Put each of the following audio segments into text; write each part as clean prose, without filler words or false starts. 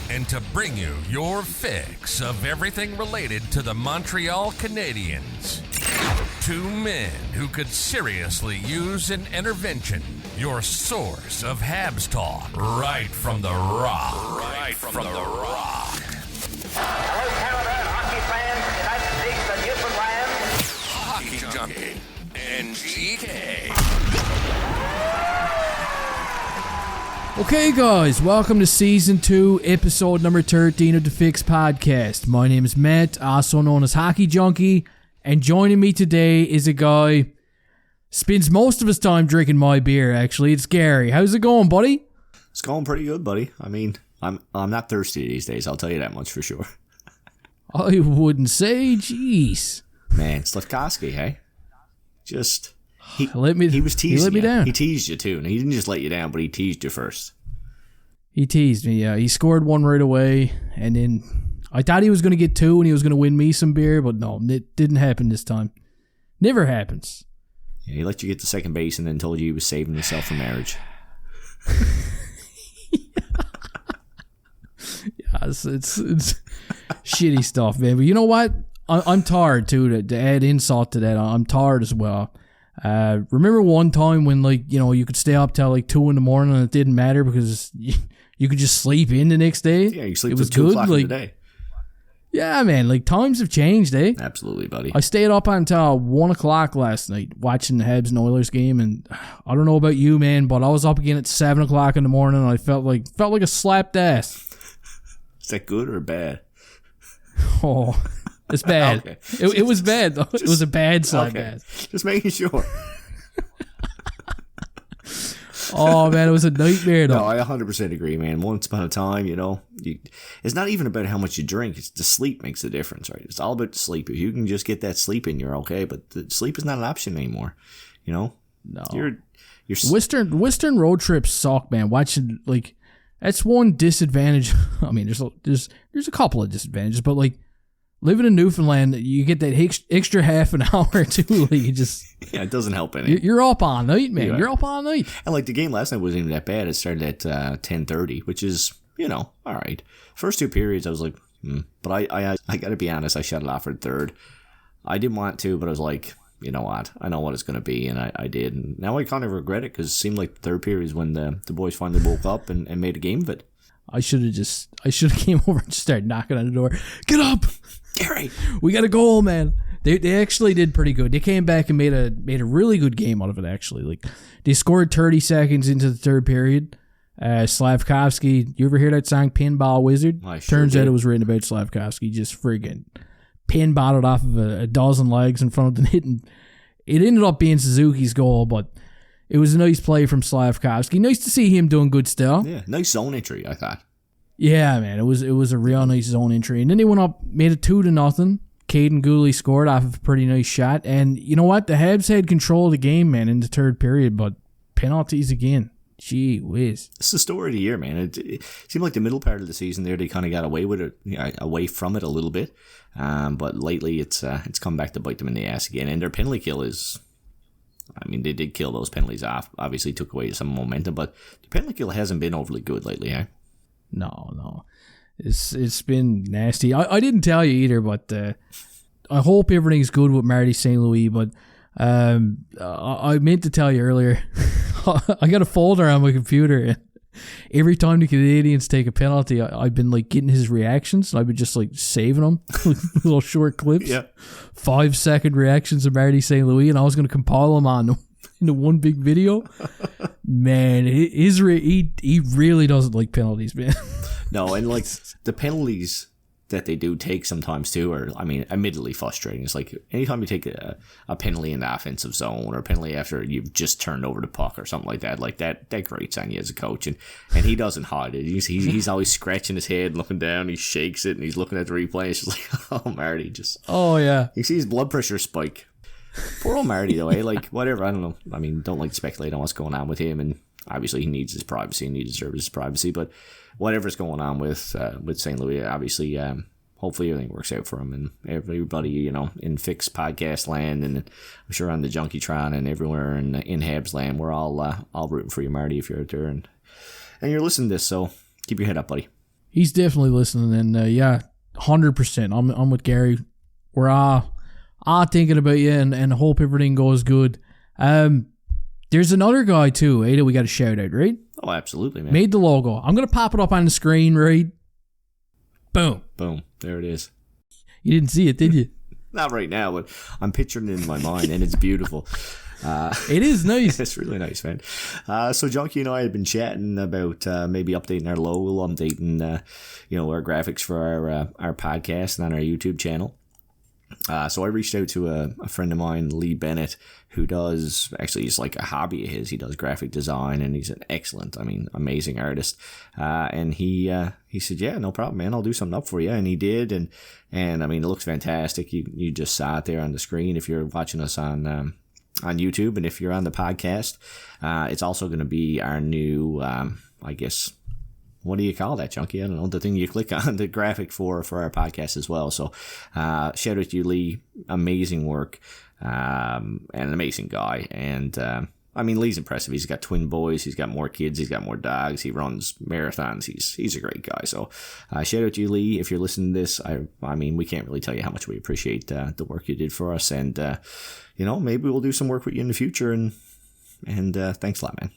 and to bring you your fix of everything related to the Montreal Canadiens. Two men who could seriously use an intervention. Your source of Habs talk, right from the rock. Right from the rock. Hello, Canada, hockey fans, United States, and Newfoundland. Hockey Junkie and GK. Okay, guys, welcome to Season 2, Episode number 13 of the Fix Podcast. My name is Matt, also known as Hockey Junkie, and joining me today is a guy spends most of his time drinking my beer, actually. It's Gary. How's it going, buddy? It's going pretty good, buddy. I mean, I'm not thirsty these days, I'll tell you that much for sure. I wouldn't say, jeez. Man, Slafkovsky, hey? Just... He was teasing He let me you. down. He teased you, too. And he didn't just let you down, but he teased you first. He teased me, yeah. He scored one right away, and then I thought he was going to get two and he was going to win me some beer, but no, it didn't happen this time. Never happens. Yeah, he let you get to second base and then told you he was saving himself for marriage. Yeah, it's shitty stuff, man. But you know what? I'm tired, too, to add insult to that. I'm tired as well. Remember one time when, like, you know, you could stay up till like 2 a.m. and it didn't matter because you could just sleep in the next day? Yeah, you sleep it till was 2 good. o'clock Like, in the day. Yeah, man, like times have changed, eh? Absolutely, buddy. I stayed up until 1 o'clock last night watching the Habs and Oilers game, and I don't know about you, man, but I was up again at 7 o'clock in the morning and I felt like a slapped ass. Is that good or bad? Oh, it's bad. Okay. It was bad, though. It was a bad slap ass. Just making sure. Oh, man, it was a nightmare, though. No, I 100% agree, man. Once upon a time, you know, it's not even about how much you drink. It's the sleep makes the difference, right? It's all about the sleep. If you can just get that sleep in, you're okay. But the sleep is not an option anymore, you know? No. You're Western road trips suck, man. Watching, like, that's one disadvantage. I mean, there's a couple of disadvantages, but, like, living in Newfoundland, you get that extra half an hour, too. Like, you just... Yeah, it doesn't help any. You're up all night, man. Yeah. You're up all night. And, like, the game last night wasn't even that bad. It started at 10:30, which is, you know, all right. First two periods, I was like, But I got to be honest, I shut it off for the third. I didn't want to, but I was like, you know what? I know what it's going to be, and I did. And now I kind of regret it because it seemed like the third period is when the boys finally woke up and made a game of it. I should have came over and just started knocking on the door. Get up! Gary! We got a goal, man. They actually did pretty good. They came back and made a really good game out of it, actually. Like, they scored 30 seconds into the third period. Slafkovsky, you ever hear that song, Pinball Wizard? I sure Turns did. out it was written about Slafkovsky just friggin' pinballed off of a dozen legs in front of the net. And it ended up being Suzuki's goal, but it was a nice play from Slafkovsky. Nice to see him doing good stuff. Yeah, nice zone entry, I thought. Yeah, man, it was a real nice zone entry. And then they went up, made it 2-0. Caden Gooley scored off of a pretty nice shot. And you know what? The Habs had control of the game, man, in the third period, but penalties again. Gee whiz. It's the story of the year, man. It seemed like the middle part of the season there, they kind of got away with it, away from it a little bit. But lately, it's come back to bite them in the ass again. And their penalty kill is, I mean, they did kill those penalties off. Obviously, took away some momentum, but the penalty kill hasn't been overly good lately, eh? No. It's been nasty. I didn't tell you either, but I hope everything's good with Marty St. Louis, but I meant to tell you earlier, I got a folder on my computer, and every time the Canadians take a penalty, I've been like getting his reactions, and I've been just like saving them, little short clips, 5-second reactions of Marty St. Louis, and I was going to compile them into one big video. Man, he really doesn't like penalties, man. No, and like the penalties that they do take sometimes too are, I mean, admittedly frustrating. It's like anytime you take a penalty in the offensive zone or a penalty after you've just turned over the puck or something like that grates on you as a coach. And he doesn't hide it. He's always scratching his head, looking down, he shakes it, and he's looking at the replay. It's just like, oh, Marty, oh, yeah. You see his blood pressure spike. Poor old Marty, though, eh? Like, whatever, I don't know. I mean, don't like to speculate on what's going on with him, and obviously he needs his privacy and he deserves his privacy, but whatever's going on with St. Louis, obviously, hopefully everything works out for him and everybody, you know, in Fix podcast land, and I'm sure on the Junkietron and everywhere in Habs land, we're all rooting for you, Marty, if you're out there and you're listening to this, so keep your head up, buddy. He's definitely listening, and 100%. I'm with Gary. We're all thinking about you, and hope everything goes good. There's another guy too, Ada. We got to shout out, right? Oh, absolutely, man. Made the logo. I'm gonna pop it up on the screen, right? Boom. Boom. There it is. You didn't see it, did you? Not right now, but I'm picturing it in my mind, and it's beautiful. It is nice. It's really nice, man. So Junkie and I had been chatting about maybe updating our logo, updating our graphics for our podcast and on our YouTube channel. So I reached out to a friend of mine, Lee Bennett, who does, actually, he's like a hobby of his. He does graphic design, and he's an excellent, amazing artist. And he said, yeah, no problem, man. I'll do something up for you. And he did. And it looks fantastic. You just saw it there on the screen if you're watching us on YouTube. And if you're on the podcast, it's also going to be our new, what do you call that, Chunky? I don't know. The thing you click on, the graphic for our podcast as well. So shout out to you, Lee. Amazing work. And an amazing guy. And Lee's impressive. He's got twin boys. He's got more kids. He's got more dogs. He runs marathons. He's a great guy. So shout out to you, Lee. If you're listening to this, we can't really tell you how much we appreciate the work you did for us. And, maybe we'll do some work with you in the future. And thanks a lot, man.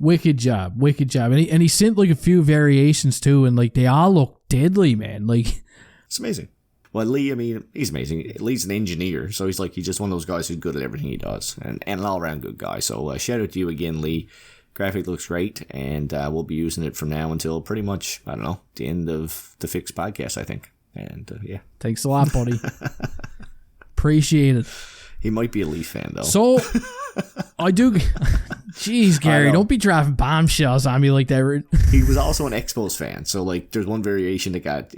Wicked job. And he sent like a few variations too, and like they all look deadly, man. Like, it's amazing. Well, Lee, he's amazing. Lee's an engineer, so he's just one of those guys who's good at everything he does, and an all-around good guy. So shout out to you again, Lee. Graphic looks great, and we'll be using it from now until pretty much, the end of the Fix podcast, I think. And yeah. Thanks a lot, buddy. Appreciate it. He might be a Leaf fan, though. So, I do... Jeez, Gary, don't be dropping bombshells on me like that. He was also an Expos fan, so, there's one variation that got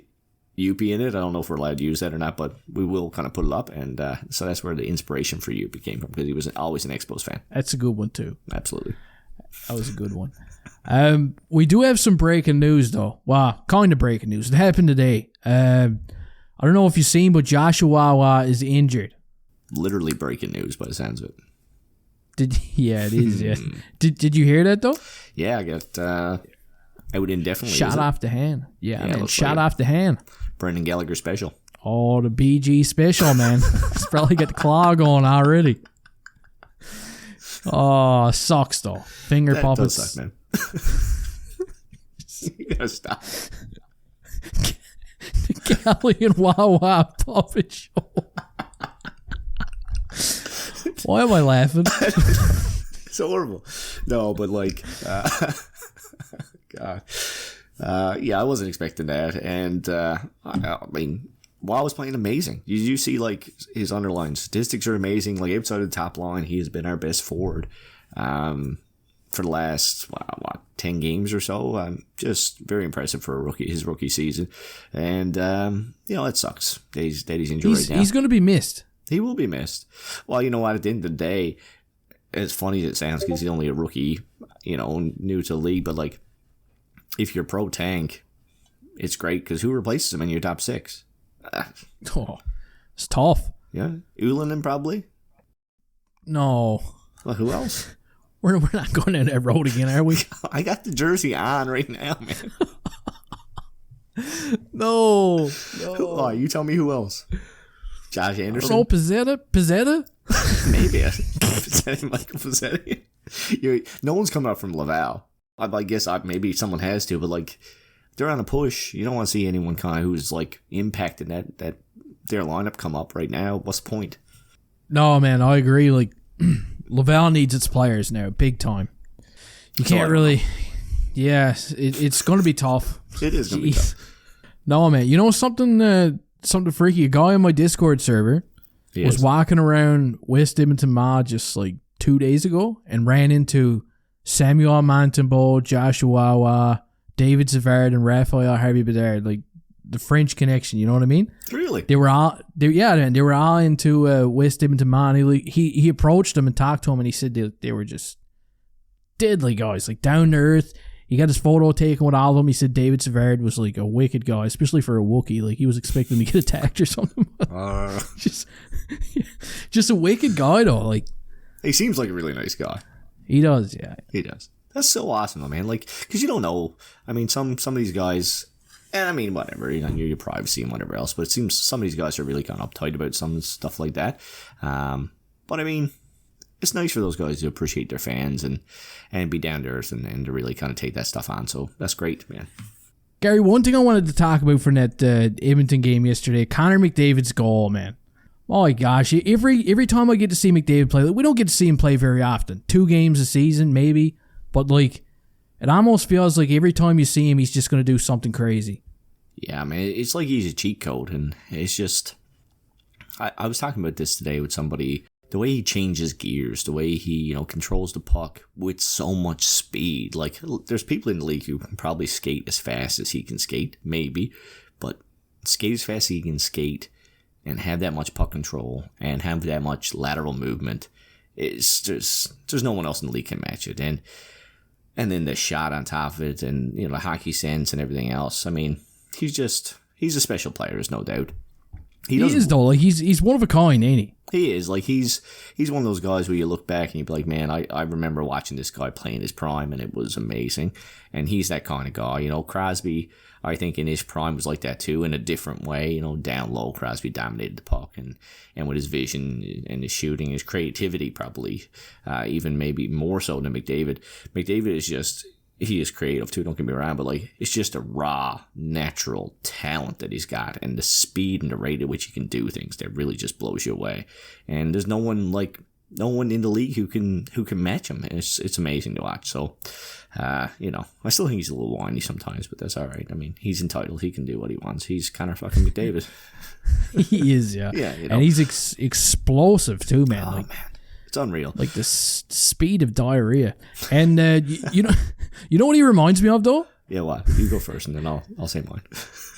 UP in it. I don't know if we're allowed to use that or not, but we will kind of put it up, and so that's where the inspiration for UP came from, because he was always an Expos fan. That's a good one, too. Absolutely. That was a good one. We do have some breaking news, though. Wow, kind of breaking news. It happened today. I don't know if you've seen, but Joshua Wawa is injured. Literally breaking news by the sounds of it. It is. Yeah. Did you hear that though? Yeah, I got out indefinitely. Shot off the hand. Yeah, man, shot off the hand. Brendan Gallagher special. Oh, the BG special, man. It's probably got the claw going already. Oh, sucks though. Finger that puppets. Does suck, man. You gotta stop. The Galley and Wawa puppet show. Why am I laughing? It's horrible. No, but God. I wasn't expecting that. And, Wow was playing amazing. You see, his underlying statistics are amazing. Outside of the top line, he has been our best forward for the last, 10 games or so. Just very impressive for his rookie season. And, it sucks that he's injured right now. He's going to be missed. He will be missed. Well, you know what? At the end of the day, as funny as it sounds, because he's only a rookie, new to the league, but if you're pro tank, it's great because who replaces him in your top six? It's tough. Yeah, Ullinen probably. No. Well, who else? We're not going down that road again, are we? I got the jersey on right now, man. No. Oh, you tell me who else? Josh Anderson? Oh, Pizzetta? Maybe. Michael Pizzetti. No one's coming up from Laval. I guess maybe someone has to, but they're on a push. You don't want to see anyone kind of who's impacted that their lineup come up right now. What's the point? No, man, I agree. Laval needs its players now, big time. You can't really... Yeah, it's going to be tough. It is going to be tough. No, man. You know something freaky? A guy on my Discord server was walking around West Edmonton Mall just 2 days ago and ran into Samuel Montembeau, Joshua Wawa, David Savard, and Raphael Harvey Bedard. The French connection, you know what I mean? Really? They were all into West Edmonton Mall. He approached them and talked to him, and he said they were just deadly guys, down to earth. He got his photo taken with all of them. He said David Savard was a wicked guy, especially for a Wookiee. He was expecting to get attacked or something. Just a wicked guy though. He seems like a really nice guy. He does, yeah. He does. That's so awesome though, man. Because you don't know. Some of these guys, And I mean, whatever, your privacy and whatever else. But it seems some of these guys are really kind of uptight about some stuff like that. But I mean, it's nice for those guys to appreciate their fans and be down to earth and to really kind of take that stuff on. So that's great, man. Gary, one thing I wanted to talk about from that Edmonton game yesterday, Connor McDavid's goal, man. Oh my gosh, every time I get to see McDavid play, we don't get to see him play very often. 2 games a season, maybe. But like, it almost feels like every time you see him, he's just going to do something crazy. Yeah, man, it's like he's a cheat code, and it's just... I was talking about this today with somebody. The way he changes gears, the way he, controls the puck with so much speed. Like, there's people in the league who can probably skate as fast as he can skate, maybe, but skate as fast as he can skate and have that much puck control and have that much lateral movement. There's no one else in the league can match it. And then the shot on top of it and, the hockey sense and everything else. I mean, he's a special player, there's no doubt. He is, though. Like, he's one of a kind, ain't he? He is. Like, he's one of those guys where you look back and you be like, man, I remember watching this guy play in his prime, and it was amazing. And he's that kind of guy. Crosby, I think, in his prime was like that too, in a different way. Down low, Crosby dominated the puck, and with his vision and his shooting, his creativity, probably even maybe more so than McDavid. McDavid is just... He is creative too, don't get me wrong, but like, it's just a raw, natural talent that he's got, and the speed and the rate at which he can do things that really just blows you away. And there's no one in the league who can match him. It's amazing to watch. So, I still think he's a little whiny sometimes, but that's all right. I mean, he's entitled. He can do what he wants. He's kind of fucking McDavid. He is, yeah. Yeah, and he's explosive too, man. Oh, man. It's unreal. Like the speed of diarrhea. And you know what he reminds me of, though? Yeah, what? You go first, and then I'll say mine.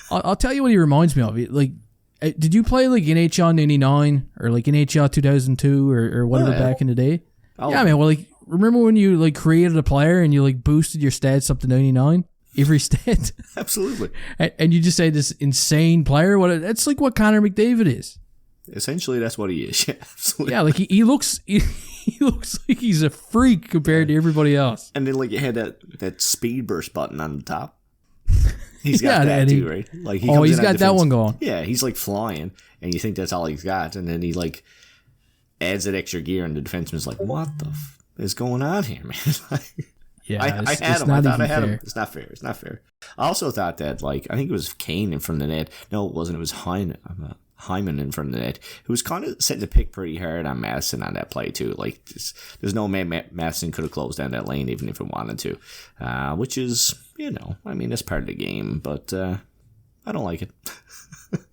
I'll tell you what he reminds me of. Like, did you play like NHL 99 or like NHL 2002 or whatever back in the day? Yeah, man. Well, like, remember when you like created a player and you like boosted your stats up to 99? Every stat. Absolutely. And you just say this insane player. That's like what Connor McDavid is. Essentially, that's what he is. Yeah, absolutely. Yeah, like he looks like he's a freak compared to everybody else. And then like you had that speed burst button on the top. He's got that too, right? Like he's got that one going. Yeah, he's like flying, and you think that's all he's got, and then he like adds that extra gear, and the defenseman's like, "What the is going on here, man?" Yeah, I had him. I thought I had him. It's not fair. It's not fair. I also thought that I think it was Kane in front of the net. No, it wasn't. It was Hyman in front of the net, who was kind of set to pick pretty hard on Madison on that play too. Like, there's no way Madison could have closed down that lane even if it wanted to, which is, I mean, that's part of the game, but I don't like it.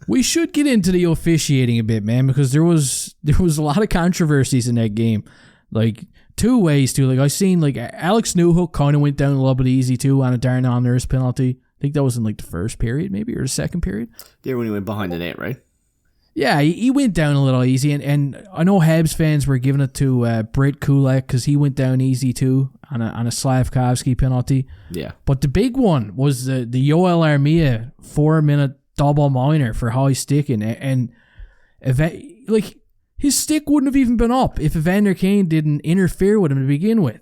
We should get into the officiating a bit, man, because there was a lot of controversies in that game. Like, 2 ways too. Like, I seen like Alex Newhook kind of went down a little bit easy too on a Darnell Nurse penalty. I think that was in like the first period, maybe, or the second period. Yeah, when he went behind the net, right? Yeah, he went down a little easy, and I know Habs fans were giving it to Brett Kulak because he went down easy too on a Slafkovsky penalty. Yeah, but the big one was the Yoel Armia 4-minute double minor for high sticking, and like his stick wouldn't have even been up if Evander Kane didn't interfere with him to begin with.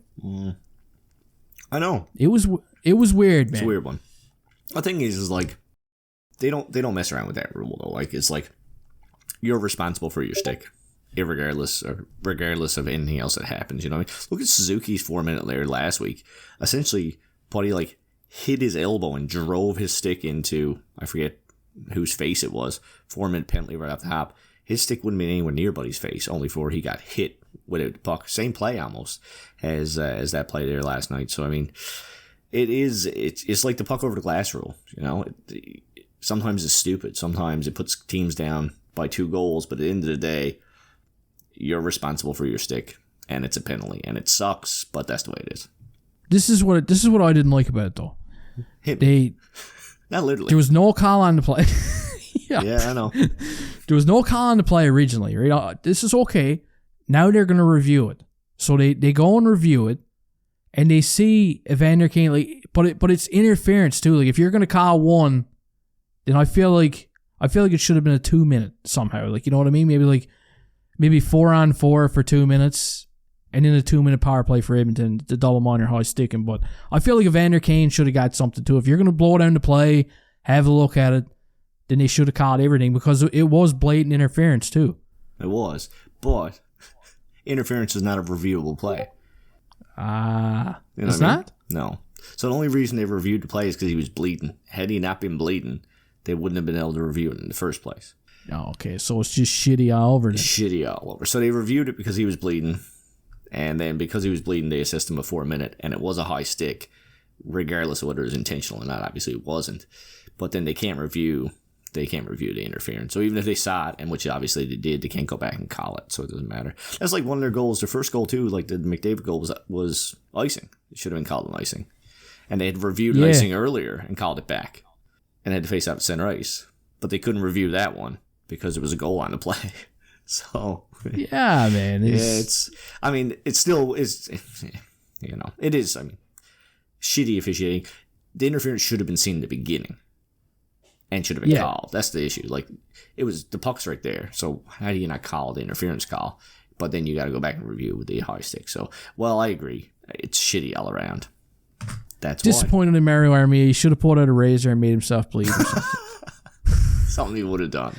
I know it was weird, man. It's a weird one. The thing is like they don't mess around with that rule though. Like, it's like, you're responsible for your stick, regardless of anything else that happens. You know what I mean? Look at Suzuki's 4-minute layer last week. Essentially, Buddy like hit his elbow and drove his stick into, I forget whose face it was. 4-minute penalty right off the top. His stick wouldn't be anywhere near Buddy's face, only for he got hit with a puck. Same play almost as that play there last night. So I mean, it's like the puck over the glass rule. Sometimes it's stupid. Sometimes it puts teams down by 2 goals, but at the end of the day, you're responsible for your stick, and it's a penalty, and it sucks, but that's the way it is. This is what I didn't like about it, though. Not literally. There was no call on the play. Yeah, I know. There was no call on the play originally, right? This is okay. Now they're going to review it. So they go and review it, and they see Evander Kane, like, but it's interference too. Like, if you're going to call one, then I feel like it should have been a 2-minute somehow. Like, you know what I mean? Maybe 4-on-4 for 2 minutes, and then a 2-minute power play for Edmonton, the double minor high sticking. But I feel like Evander Kane should have got something too. If you're going to blow down the play, have a look at it, then they should have called everything because it was blatant interference too. It was, but interference is not a reviewable play. It's not? No. So the only reason they reviewed the play is because he was bleeding. Had he not been bleeding, they wouldn't have been able to review it in the first place. Oh, okay, so it's just shitty all over. Shitty all over. So they reviewed it because he was bleeding, and then because he was bleeding, they assessed him before a minute, and it was a high stick, regardless of whether it was intentional or not. Obviously, it wasn't. But then they can't review the interference. So even if they saw it, and which obviously they did, they can't go back and call it, so it doesn't matter. That's like one of their goals. Their first goal, too, like the McDavid goal, was icing. It should have been called an icing. And they had reviewed icing earlier and called it back. And had to face out at center ice. But they couldn't review that one because there was a goal on the play. So... Yeah, man. It's still... it is, shitty officiating. The interference should have been seen in the beginning. And should have been called. That's the issue. Like, it was... The puck's right there. So how do you not call the interference call? But then you got to go back and review with the high stick. So, well, I agree. It's shitty all around. That's disappointed in Mario Armia. He should have pulled out a razor and made himself bleed or something. Something he would have done.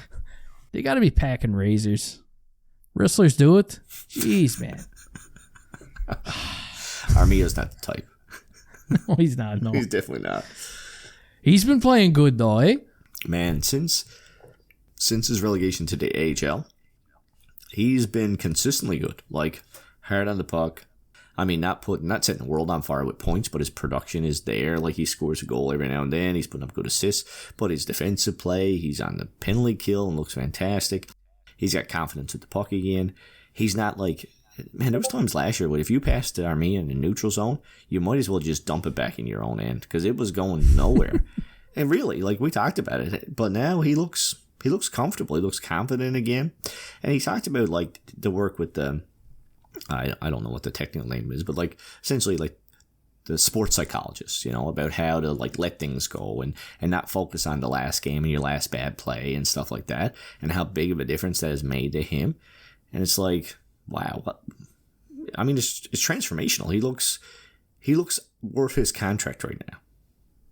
They got to be packing razors. Wrestlers do it. Jeez, man. Armia's not the type. No, he's not. No, he's definitely not. He's been playing good though, eh? Man, since his relegation to the AHL, he's been consistently good. Like, hard on the puck. I mean, not setting the world on fire with points, but his production is there. Like, he scores a goal every now and then. He's putting up good assists. But his defensive play, he's on the penalty kill and looks fantastic. He's got confidence with the puck again. He's not like... Man, there was times last year where if you passed to Armia in the neutral zone, you might as well just dump it back in your own end because it was going nowhere. And really, like, we talked about it. But now he looks comfortable. He looks confident again. And he talked about, like, the work with the... I don't know what the technical name is, but like essentially like the sports psychologists, about how to like let things go and not focus on the last game and your last bad play and stuff like that, and how big of a difference that has made to him. And it's like, wow, I mean, it's transformational. He looks worth his contract right now,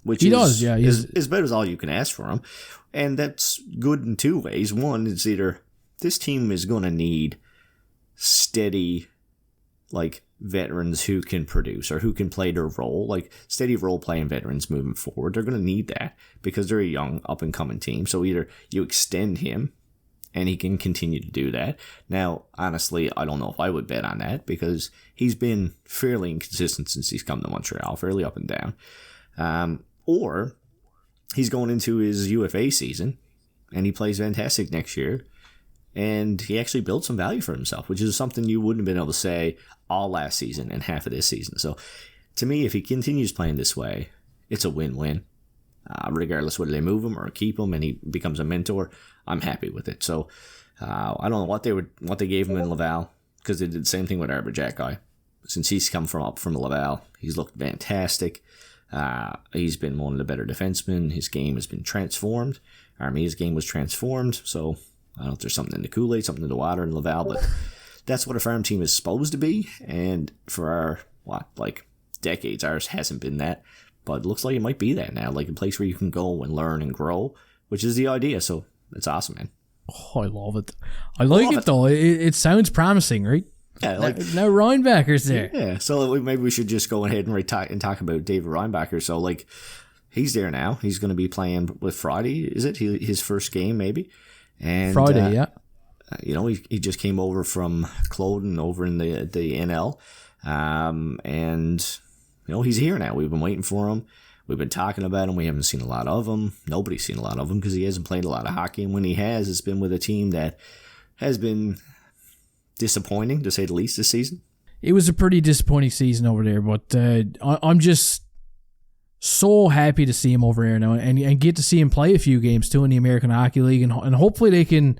which is about as all you can ask for him, and that's good in two ways. One, it's either this team is going to need steady, like, veterans who can produce or who can play their role, like steady role playing veterans moving forward. They're going to need that because they're a young up and coming team. So either you extend him and he can continue to do that. Now, honestly, I don't know if I would bet on that because he's been fairly inconsistent since he's come to Montreal, fairly up and down. Or he's going into his UFA season and he plays fantastic next year. And he actually built some value for himself, which is something you wouldn't have been able to say all last season and half of this season. So, to me, if he continues playing this way, it's a win-win. Regardless whether they move him or keep him and he becomes a mentor, I'm happy with it. So, I don't know what they gave him in Laval, because they did the same thing with Arbor Jackeye. Since he's come up from Laval, he's looked fantastic. He's been one of the better defensemen. His game has been transformed. Armia's game was transformed, so... I don't know if there's something in the Kool-Aid, something in the water in Laval, but that's what a farm team is supposed to be. And for our, decades, ours hasn't been that. But it looks like it might be that now, like a place where you can go and learn and grow, which is the idea. So it's awesome, man. Oh, I love it. I like it, though. It sounds promising, right? Yeah, now Reinbacher's there. Yeah, so maybe we should just go ahead and talk about David Reinbacher. So, he's there now. He's going to be playing with Friday, is it? His first game, maybe? And, Friday, yeah. He just came over from Cloden over in the NL. And, he's here now. We've been waiting for him. We've been talking about him. We haven't seen a lot of him. Nobody's seen a lot of him because he hasn't played a lot of hockey. And when he has, it's been with a team that has been disappointing, to say the least, this season. It was a pretty disappointing season over there, but I'm just so happy to see him over here now and get to see him play a few games too in the American Hockey League, and hopefully they can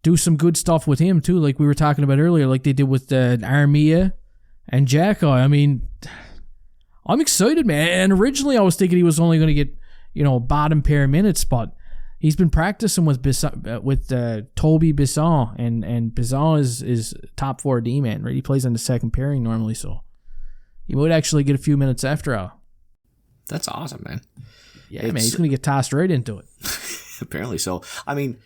do some good stuff with him too, like we were talking about earlier, like they did with Armia and Jackeye. I mean, I'm excited, man. And originally I was thinking he was only going to get bottom pair minutes, but he's been practicing with Toby Bisson, and Bisson is top 4 D man, right? He plays on the second pairing normally, so he might actually get a few minutes after all. That's awesome, man. Yeah, man, he's going to get tossed right into it. Apparently so. I mean,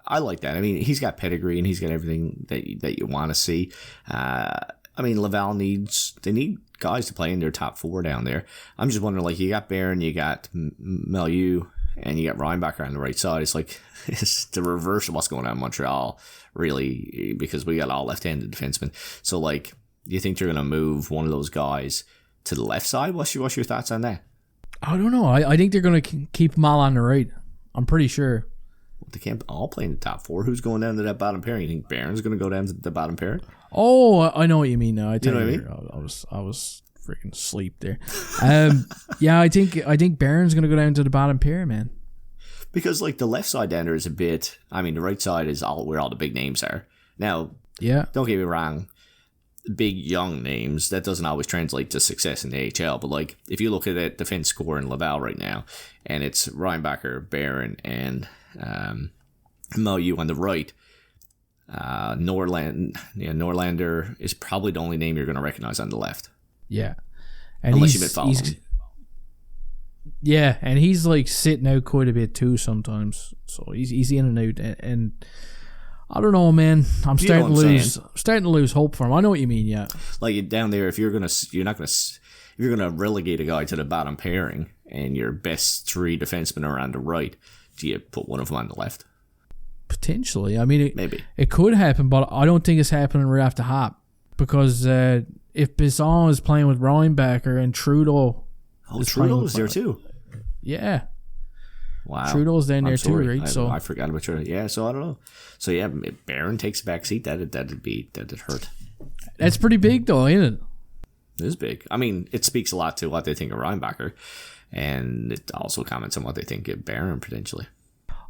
I like that. I mean, he's got pedigree and he's got everything that you want to see. I mean, Laval they need guys to play in their top 4 down there. I'm just wondering, like, you got Barron, you got Milieu, and you got Reinbacher on the right side. It's like, it's the reverse of what's going on in Montreal, really, because we got all left-handed defensemen. So, like, do you think they're going to move one of those guys to the left side? What's your thoughts on that? I don't know. I think they're going to keep them all on the right. I'm pretty sure. They can't all play in the top 4. Who's going down to that bottom pairing? You think Barron's going to go down to the bottom pairing? Oh, I know what you mean now. I know what I mean? I was freaking asleep there. Yeah, I think Barron's going to go down to the bottom pair, man. Because, like, the left side down there is a bit... I mean, the right side is where all the big names are. Now, yeah, don't get me wrong. Big, young names, that doesn't always translate to success in the AHL. But, like, if you look at that defense score in Laval right now, and it's Reinbacher, Barron, and Milieu on the right, Norlander is probably the only name you're going to recognize on the left. Yeah. And unless you've been following him. Yeah, and he's like sitting out quite a bit too sometimes. So he's in and out, and I don't know, man. I'm starting to lose hope for him. I know what you mean, yeah. Like down there, if you're gonna relegate a guy to the bottom pairing, and your best 3 defensemen are on the right, do you put one of them on the left? Potentially. I mean, maybe it could happen, but I don't think it's happening right off the hop because if Bisson is playing with Reinbacher and Trudeau. Oh, Trudeau's there too. Yeah. Wow. Trudeau's down there too, right? So I forgot about Trudeau. Yeah, so I don't know. So yeah, if Barron takes a back seat, that'd hurt. That's pretty big though, ain't it? It is big. I mean, it speaks a lot to what they think of Reinbacher, and it also comments on what they think of Barron potentially.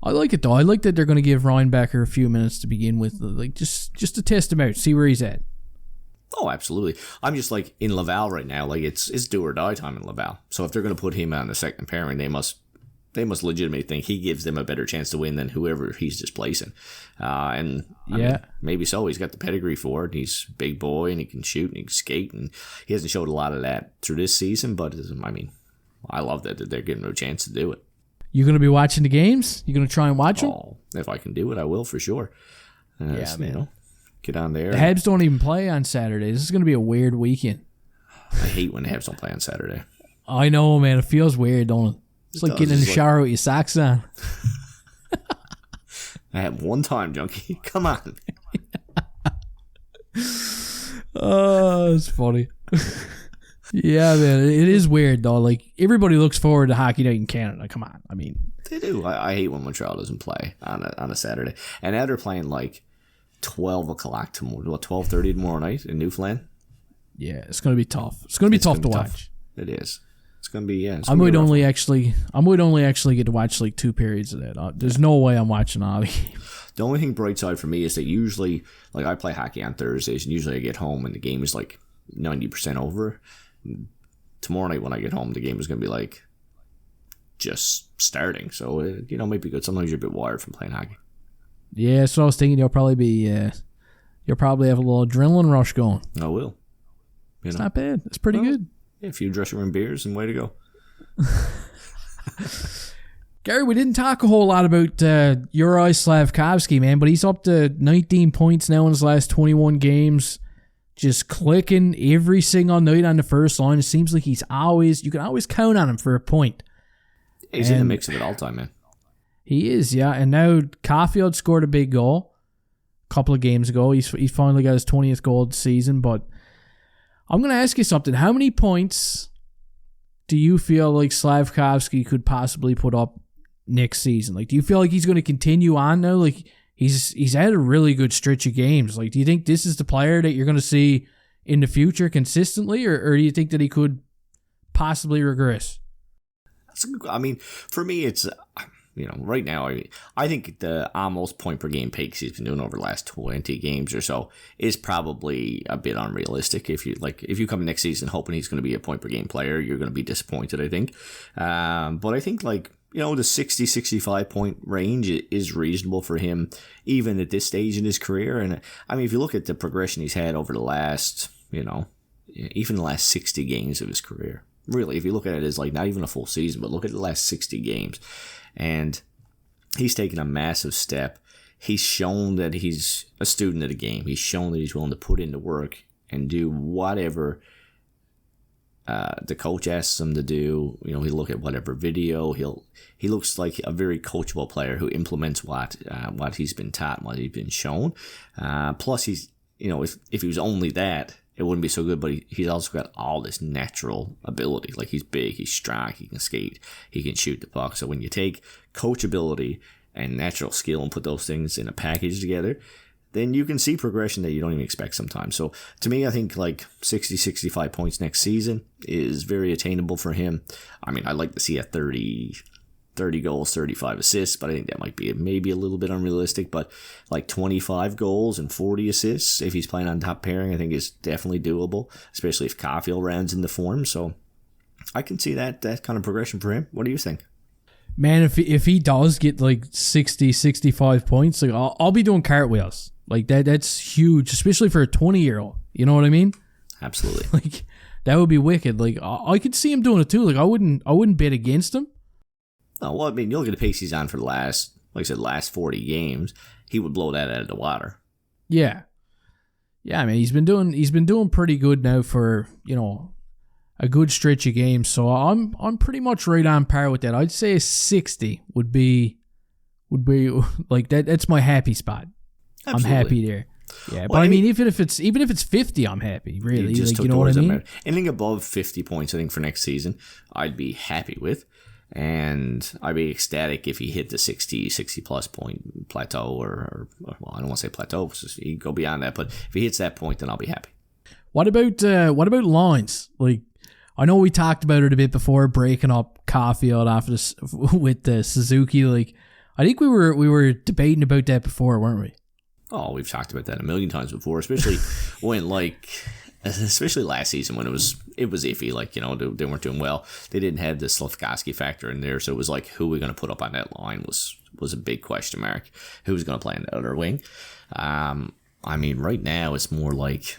I like it though. I like that they're going to give Reinbacher a few minutes to begin with, like just to test him out, see where he's at. Oh, absolutely. I'm just like in Laval right now. Like it's do or die time in Laval. So if they're going to put him on the second pairing, they must legitimately think he gives them a better chance to win than whoever he's displacing. I mean, maybe so. He's got the pedigree for it. He's a big boy and he can shoot and he can skate, and he hasn't showed a lot of that through this season. But I mean, I love that they're giving him a chance to do it. You going to be watching the games? You going to try and watch them? Oh, if I can do it, I will for sure. Yeah, man. You know, get on there. The Habs don't even play on Saturday. This is going to be a weird weekend. I hate when the Habs don't play on Saturday. I know, man. It feels weird, don't it? It's like getting in the shower with your socks on. I had one time, Junkie. Come on. Oh, it's funny. Yeah, man. It is weird, though. Like, everybody looks forward to hockey night in Canada. Come on. I mean, they do. I hate when Montreal doesn't play on a Saturday. And now they're playing like 12 o'clock tomorrow, 12:30 tomorrow night in Newfoundland. Yeah, it's going to be tough. It's going to be tough to watch. It is. It's going to be, yeah. I might only actually get to watch like 2 periods of that. There's no way I'm watching all the game. The only thing bright side for me is that usually, like, I play hockey on Thursdays, and usually I get home and the game is like 90% over. Tomorrow night when I get home, the game is going to be like just starting. So, might be good. Sometimes you're a bit wired from playing hockey. Yeah, so I was thinking you'll probably have a little adrenaline rush going. I will. It's not bad. It's pretty good. Yeah, a few dressing room beers and way to go. Gary, we didn't talk a whole lot about Juraj Slafkovsky, man, but he's up to 19 points now in his last 21 games. Just clicking every single night on the first line. It seems like you can always count on him for a point. He's in the mix of it all the time, man. He is, yeah. And now Caulfield scored a big goal a couple of games ago. He's finally got his 20th goal of the season. But I'm going to ask you something. How many points do you feel like Slafkovsky could possibly put up next season? Like, do you feel like he's going to continue on now? Like, he's had a really good stretch of games. Like, do you think this is the player that you're going to see in the future consistently, or do you think that he could possibly regress? I mean, for me, it's right now, I think the almost point per game pace he's been doing over the last 20 games or so is probably a bit unrealistic. If you come next season hoping he's going to be a point per game player, you're going to be disappointed, I think. But I think the 60, 65 point range is reasonable for him, even at this stage in his career. And I mean, if you look at the progression he's had over the last, even the last 60 games of his career, really, if you look at it as like not even a full season, but look at the last 60 games. And he's taken a massive step. He's shown that he's a student of the game. He's shown that he's willing to put in the work and do whatever the coach asks him to do. He'll look at whatever video. He looks like a very coachable player who implements what he's been taught, what he's been shown. Plus, he's if he was only that, it wouldn't be so good. But he's also got all this natural ability. Like, he's big, he's strong, he can skate, he can shoot the puck. So when you take coachability and natural skill and put those things in a package together, then you can see progression that you don't even expect sometimes. So to me, I think like 60, 65 points next season is very attainable for him. I mean, I'd like to see a 30 goals, 35 assists, but I think that might be maybe a little bit unrealistic. But like 25 goals and 40 assists, if he's playing on top pairing, I think is definitely doable, especially if Caulfield rounds into form. So I can see that kind of progression for him. What do you think? Man, if he does get like 60, 65 points, like I'll be doing cartwheels. Like that's huge, especially for a 20-year-old. You know what I mean? Absolutely. Like, that would be wicked. Like, I could see him doing it too. Like, I wouldn't bet against him. No, well, I mean, you look at the pace he's on for the last 40 games, he would blow that out of the water. Yeah. I mean, he's been doing pretty good now for, a good stretch of games. So I'm pretty much right on par with that. I'd say 60 would be like that. That's my happy spot. Absolutely. I'm happy there. Yeah, well, but I mean, even if it's 50, I'm happy. Really, you know what I mean? Anything above 50 points, I think, for next season, I'd be happy with, and I'd be ecstatic if he hit the 60 plus point plateau, or well, I don't want to say plateau, he can go beyond that, but if he hits that point, then I'll be happy. What about lines? Like, I know we talked about it a bit before, breaking up Caulfield after this with Suzuki. Like, I think we were debating about that before, weren't we? Oh, we've talked about that a million times before, especially especially last season when it was iffy. Like, they weren't doing well. They didn't have the Slafkovsky factor in there, so it was like, who are we going to put up on that line was a big question mark. Who was going to play in the other wing? I mean, right now it's more like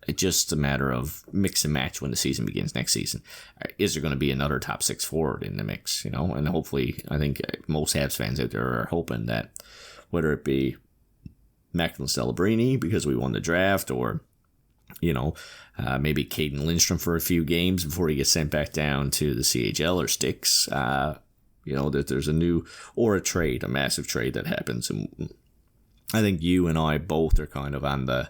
it's just a matter of mix and match when the season begins next season. Is there going to be another top six forward in the mix? And hopefully, I think most Habs fans out there are hoping that whether it be Macklin Celebrini because we won the draft, or maybe Caden Lindstrom for a few games before he gets sent back down to the CHL or Sticks. That there's a massive trade that happens, and I think you and I both are kind of on the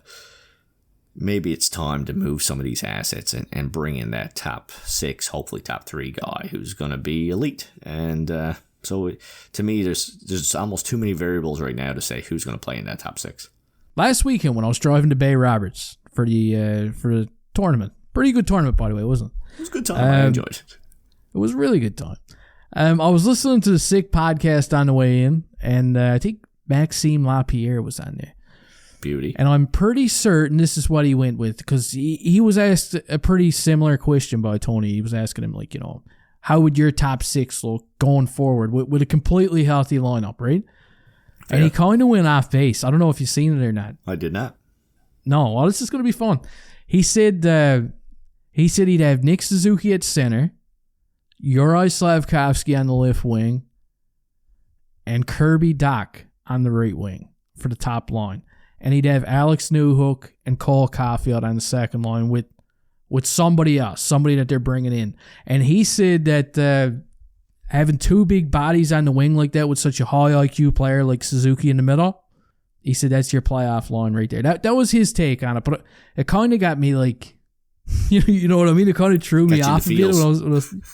maybe it's time to move some of these assets and bring in that top six, hopefully top three guy who's going to be elite. And so to me, there's almost too many variables right now to say who's going to play in that top six. Last weekend when I was driving to Bay Roberts for the tournament, pretty good tournament, by the way, wasn't it? It was a good time. I enjoyed it. It was a really good time. I was listening to the Sick podcast on the way in, and I think Maxime Lapierre was on there. Beauty. And I'm pretty certain this is what he went with, because he was asked a pretty similar question by Tony. He was asking him, like, how would your top six look going forward with a completely healthy lineup, right? And he kind of went off base. I don't know if you've seen it or not. I did not. No, well, this is going to be fun. He said he'd have Nick Suzuki at center, Juraj Slafkovsky on the left wing, and Kirby Dach on the right wing for the top line. And he'd have Alex Newhook and Cole Caulfield on the second line with somebody else, somebody that they're bringing in. And he said that having two big bodies on the wing like that with such a high IQ player like Suzuki in the middle, he said that's your playoff line right there. That was his take on it, but it kind of got me like, you know what I mean? It kind of threw me off a bit.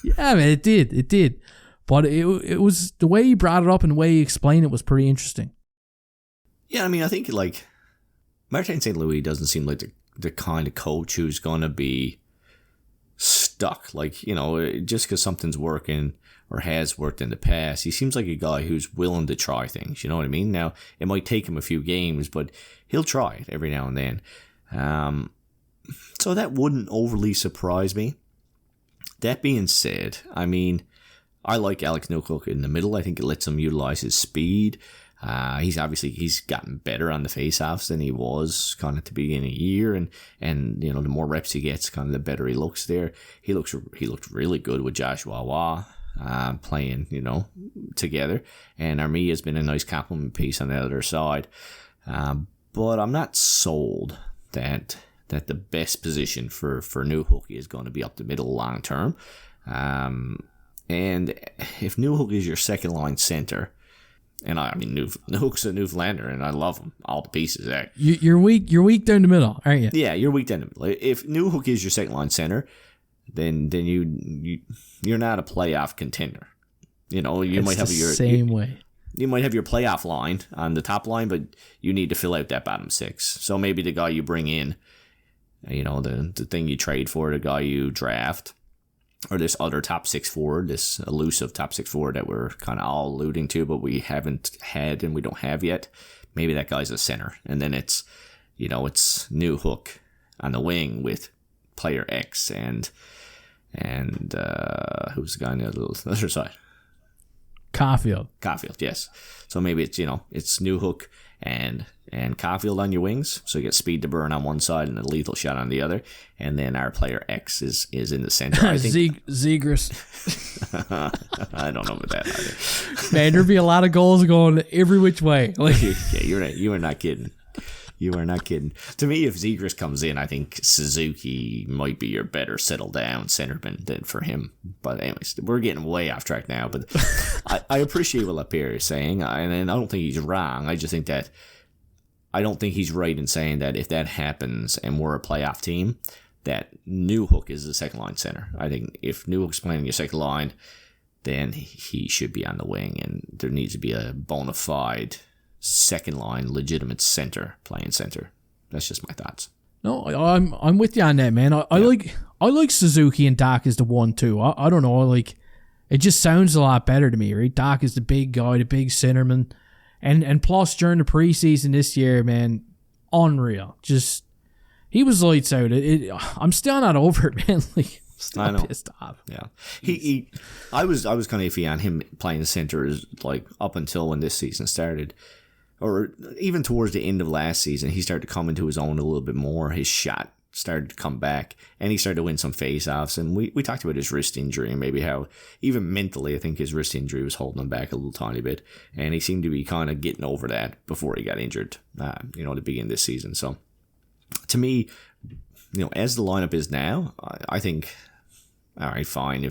Yeah, man, it did. But it was the way he brought it up and the way he explained it was pretty interesting. Yeah, I mean, I think like Martin St. Louis doesn't seem like the kind of coach who's going to be stuck. Like, just because something's working or has worked in the past, he seems like a guy who's willing to try things. You know what I mean? Now, it might take him a few games, but he'll try it every now and then. So that wouldn't overly surprise me. That being said, I mean, I like Alex Newhook in the middle. I think it lets him utilize his speed. He's gotten better on the faceoffs than he was kind of at the beginning of the year, and the more reps he gets, kind of the better he looks there. He looked really good with Joshua Waugh playing, together, and Armia has been a nice complement piece on the other side. But I'm not sold that the best position for Newhook is going to be up the middle long term. And if Newhook is your second line center, and Newhook's a Newfoundlander, and I love him all the pieces there. You're weak down the middle, aren't you? Yeah, you're weak down the middle. If Newhook is your second line center, then you're not a playoff contender. You might have your same way. You might have your playoff line on the top line, but you need to fill out that bottom six. So maybe the guy you bring in, the thing you trade for, the guy you draft, or this other top six forward, this elusive top six forward that we're kind of all alluding to, but we haven't had and we don't have yet. Maybe that guy's a center, and then it's Newhook on the wing with player X and who's the guy on the other side? Caulfield, yes. So maybe it's Newhook and Caulfield on your wings, so you get speed to burn on one side and a lethal shot on the other, and then our player X is in the center. I think Zegras. I don't know about that either. Man, there'd be a lot of goals going every which way. You are not kidding. You are not kidding. To me, if Zegras comes in, I think Suzuki might be your better settle down centerman than for him. But anyways, we're getting way off track now. But I appreciate what Lapierre is saying, and I don't think he's wrong. I just think that I don't think he's right in saying that if that happens and we're a playoff team, that Newhook is the second line center. I think if Newhook's playing your second line, then he should be on the wing, and there needs to be a bona fide second line legitimate center playing center. That's just my thoughts. No, I'm with you on that, man. I like Suzuki and Doc as the 1-2. I don't know, it just sounds a lot better to me, right? Doc is the big guy, the big centerman, and plus during the preseason this year, man, unreal. Just he was lights out. I'm still not over it, man. I know. Pissed off. Yeah, I was kind of iffy on him playing the center up until when this season started. Or even towards the end of last season, he started to come into his own a little bit more. His shot started to come back, and he started to win some face-offs. And we talked about his wrist injury and maybe how, even mentally, I think his wrist injury was holding him back a little tiny bit. And he seemed to be kind of getting over that before he got injured, to begin this season. So, to me, as the lineup is now, I think, all right, fine.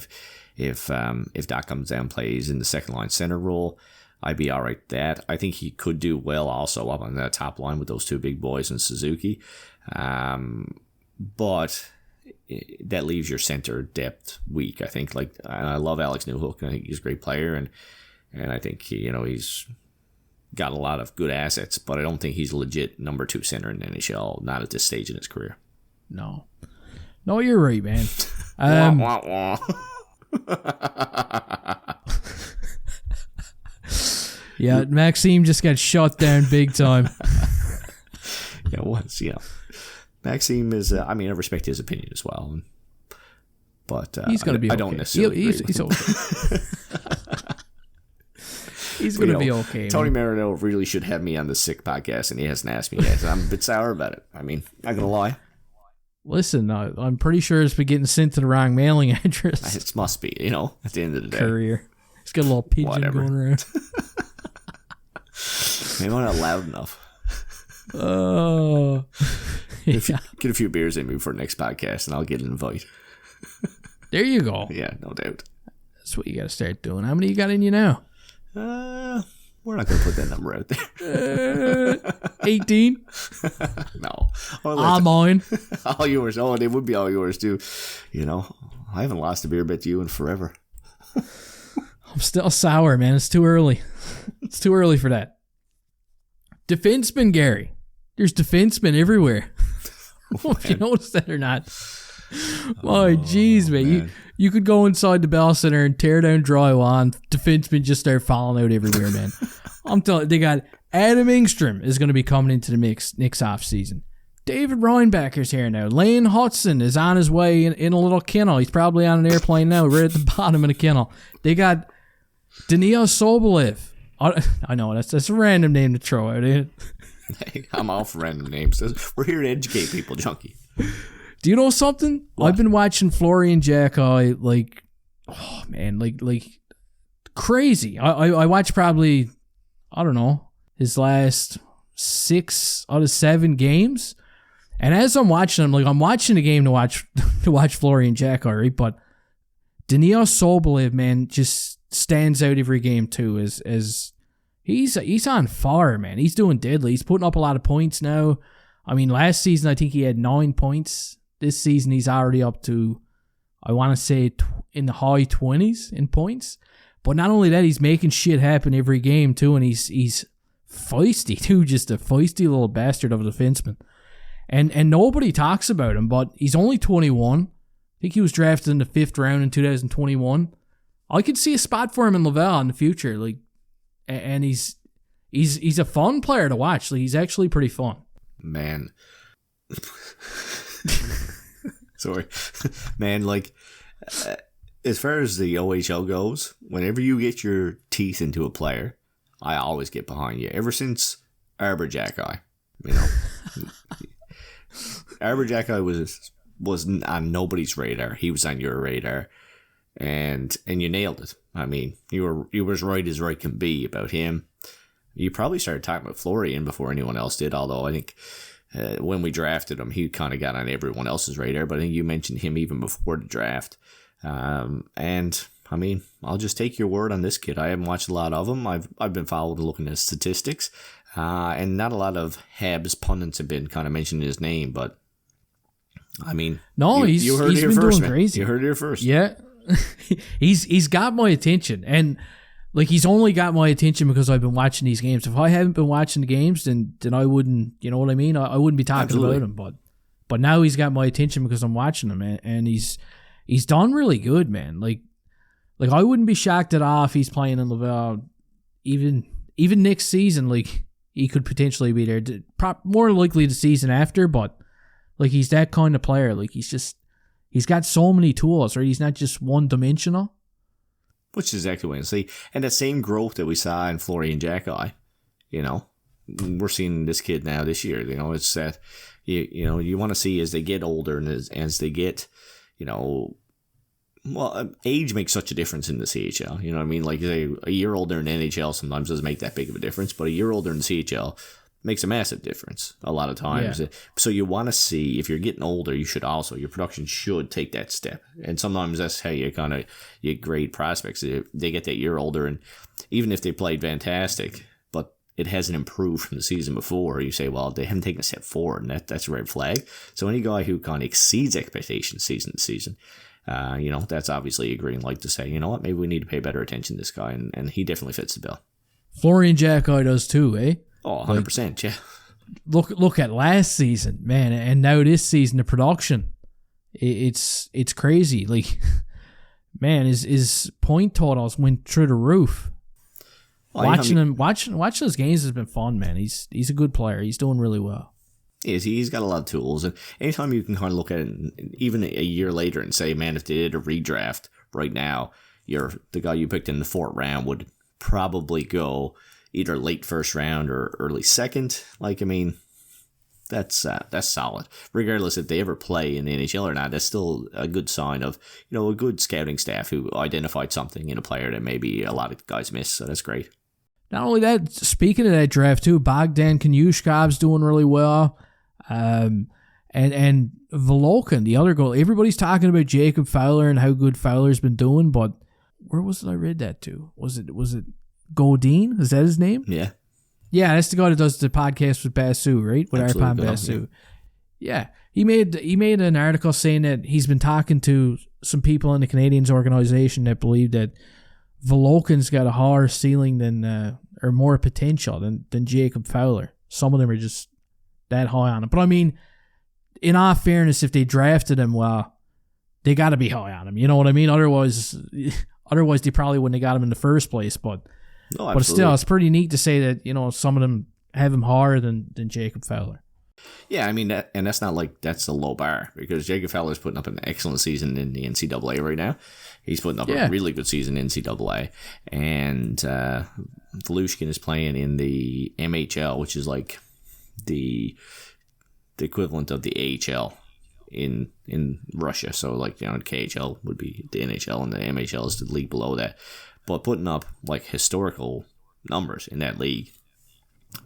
If Doc comes down and plays in the second-line center role, I'd be all right with that. I think he could do well also up on that top line with those two big boys and Suzuki. But that leaves your center depth weak, I think. I love Alex Newhook. I think he's a great player, and I think he's got a lot of good assets, but I don't think he's a legit number 2 center in the NHL, not at this stage in his career. No, you're right, man. Wah, wah, wah. Yeah, Maxime just got shut down big time. Yeah, it was, yeah. Maxime is, I respect his opinion as well. But he's going to be okay. I don't necessarily he's okay. He's going to be okay. Tony Marino really should have me on the Sick podcast, and he hasn't asked me yet. I'm a bit sour about it. Not going to lie. Listen, I'm pretty sure it's been getting sent to the wrong mailing address. It must be, at the end of the day. Courier. He's got a little pigeon going around. Maybe I'm not loud enough. Oh. Yeah. Get a few beers in me for the next podcast, and I'll get an invite. There you go. Yeah, no doubt. That's what you got to start doing. How many you got in you now? We're not going to put that number out there. 18? No. All mine. All yours. Oh, they would be all yours, too. I haven't lost a beer bet to you in forever. I'm still sour, man. It's too early. It's too early for that. Defenseman, Gary. There's defensemen everywhere. I don't know if you noticed that or not. My jeez, man. You could go inside the Bell Center and tear down drywall, and defensemen just start falling out everywhere, man. I'm telling you, they got Adam Engstrom is going to be coming into the mix next offseason. David Reinbacher's here now. Lane Hudson is on his way in a little kennel. He's probably on an airplane now, right at the bottom of the kennel. They got Daniil Sobolev I know that's a random name to throw out, ain't it? Hey, I'm all for random names. We're here to educate people, Junkie. Do you know something? What? I've been watching Florian Jacki like, oh man, like crazy. I watched probably, I don't know, his last 6 out of 7 games. And as I'm watching him, like I'm watching the game to watch Florian Jacki, right? But Daniil Sobolev, man, just stands out every game too. As he's on fire, man. He's doing deadly. He's putting up a lot of points now. I mean, last season I think he had 9 points. This season he's already up to, I want to say, in the high 20s in points. But not only that, he's making shit happen every game too, and he's feisty too, just a feisty little bastard of a defenseman. And nobody talks about him, but he's only 21. I think he was drafted in the 5th round in 2021. I could see a spot for him in Laval in the future, like, and he's a fun player to watch. Like, he's actually pretty fun. Man. Sorry. Man, like, as far as the OHL goes, whenever you get your teeth into a player, I always get behind you. Ever since Arbor Jacki, you know. Arbor Jacki was on nobody's radar. He was on your radar. And you nailed it. I mean, you were as right as right can be about him. You probably started talking about Florian before anyone else did, although I think when we drafted him, he kind of got on everyone else's radar. But I think you mentioned him even before the draft. And I mean, I'll just take your word on this kid. I haven't watched a lot of him. I've been following and looking at statistics, and not a lot of Habs pundits have been kind of mentioning his name. But I mean, no, you heard he's it here been first, doing man. crazy. You heard it here first. Yeah, he's got my attention, and like he's only got my attention because I've been watching these games. If I haven't been watching the games, then I wouldn't. You know what I mean? I wouldn't be talking Absolutely. about him. But now he's got my attention because I'm watching him, and he's done really good, man. Like I wouldn't be shocked at all if he's playing in Laval, even next season. Like he could potentially be there. More likely the season after, but like he's that kind of player. Like he's got so many tools, right? He's not just one dimensional. Which is exactly what I see. And that same growth that we saw in Florian Jacki, you know, we're seeing this kid now this year. You know, it's that you want to see as they get older and as they get, you know, well, age makes such a difference in the CHL. You know what I mean? Like a year older in the NHL sometimes doesn't make that big of a difference, but a year older in the CHL makes a massive differse a lot of times. Yeah. So you want to see, if you're getting older, your production should take that step. And sometimes that's how you grade prospects. They get that year older, and even if they played fantastic, but it hasn't improved from the season before, you say, well, they haven't taken a step forward, and that's a red flag. So any guy who kind of exceeds expectations season to season, you know, that's obviously a green light to say, you know what, maybe we need to pay better attention to this guy, and he definitely fits the bill. Florian Jacki does too, eh? Oh, 100%, yeah. Look at last season, man, and now this season, the production, it's crazy. Like, man, his point totals went through the roof. Well, watching those games has been fun, man. He's a good player. He's doing really well. He's got a lot of tools, and anytime you can kind of look at it, even a year later, and say, man, if they did a redraft right now, the guy you picked in the 4th round would probably go either late 1st round or early 2nd. Like, I mean, that's solid. Regardless if they ever play in the NHL or not, that's still a good sign of, you know, a good scouting staff who identified something in a player that maybe a lot of guys miss. So that's great. Not only that, speaking of that draft too, Bogdan Kanyushkov's doing really well. And Volokin, the other goal. Everybody's talking about Jacob Fowler and how good Fowler's been doing, but where was it I read that to? Was it Godin? Is that his name? Yeah. Yeah, that's the guy that does the podcast with Basu, right? With Arpan Basu. Yeah. He made an article saying that he's been talking to some people in the Canadiens organization that believe that Volokin's got a higher ceiling than or more potential than Jacob Fowler. Some of them are just that high on him. But I mean, in all fairness, if they drafted him, well, they got to be high on him. You know what I mean? Otherwise they probably wouldn't have got him in the first place. But still, it's pretty neat to say that, you know, some of them have him higher than Jacob Fowler. Yeah, I mean, that's not like that's a low bar, because Jacob Fowler's putting up an excellent season in the NCAA right now. He's putting up a really good season in NCAA. And Volushkin is playing in the MHL, which is like the equivalent of the AHL in Russia. So, like, you know, KHL would be the NHL, and the MHL is the league below that. But putting up, like, historical numbers in that league.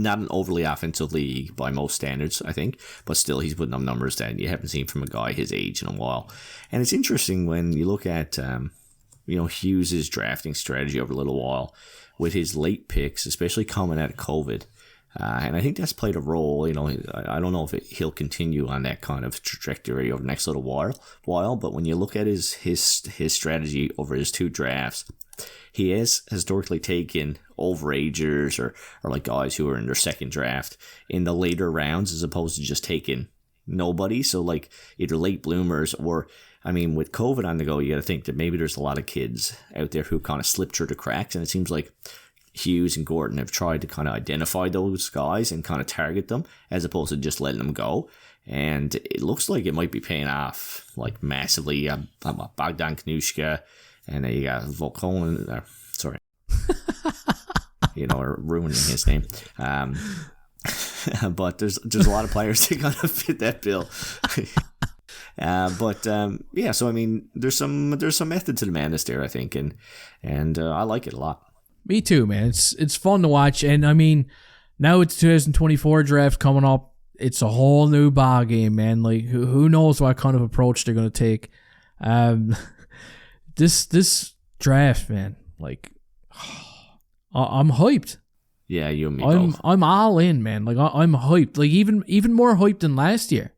Not an overly offensive league by most standards, I think, but still he's putting up numbers that you haven't seen from a guy his age in a while. And it's interesting when you look at, Hughes' drafting strategy over a little while with his late picks, especially coming out of COVID. And I think that's played a role. You know, I don't know if he'll continue on that kind of trajectory over the next little while. But when you look at his strategy over his 2 drafts, he has historically taken overagers or like guys who are in their second draft in the later rounds, as opposed to just taking nobody. So, like, either late bloomers or, I mean, with COVID on the go, you got to think that maybe there's a lot of kids out there who kind of slipped through the cracks. And it seems like Hughes and Gordon have tried to kind of identify those guys and kind of target them, as opposed to just letting them go. And it looks like it might be paying off, like, massively. Bogdan Knushka, and then you got Volkonen. Sorry. Ruining his name. But there's a lot of players that kind of fit that bill. So I mean, there's some method to the madness there, I think, and I like it a lot. Me too, man. It's fun to watch, and I mean, now it's 2024 draft coming up. It's a whole new ball game, man. Like, who knows what kind of approach they're gonna take. This draft, man, like, I'm hyped. Yeah, you and me both. I'm all in, man. Like, I'm hyped. Like, even more hyped than last year.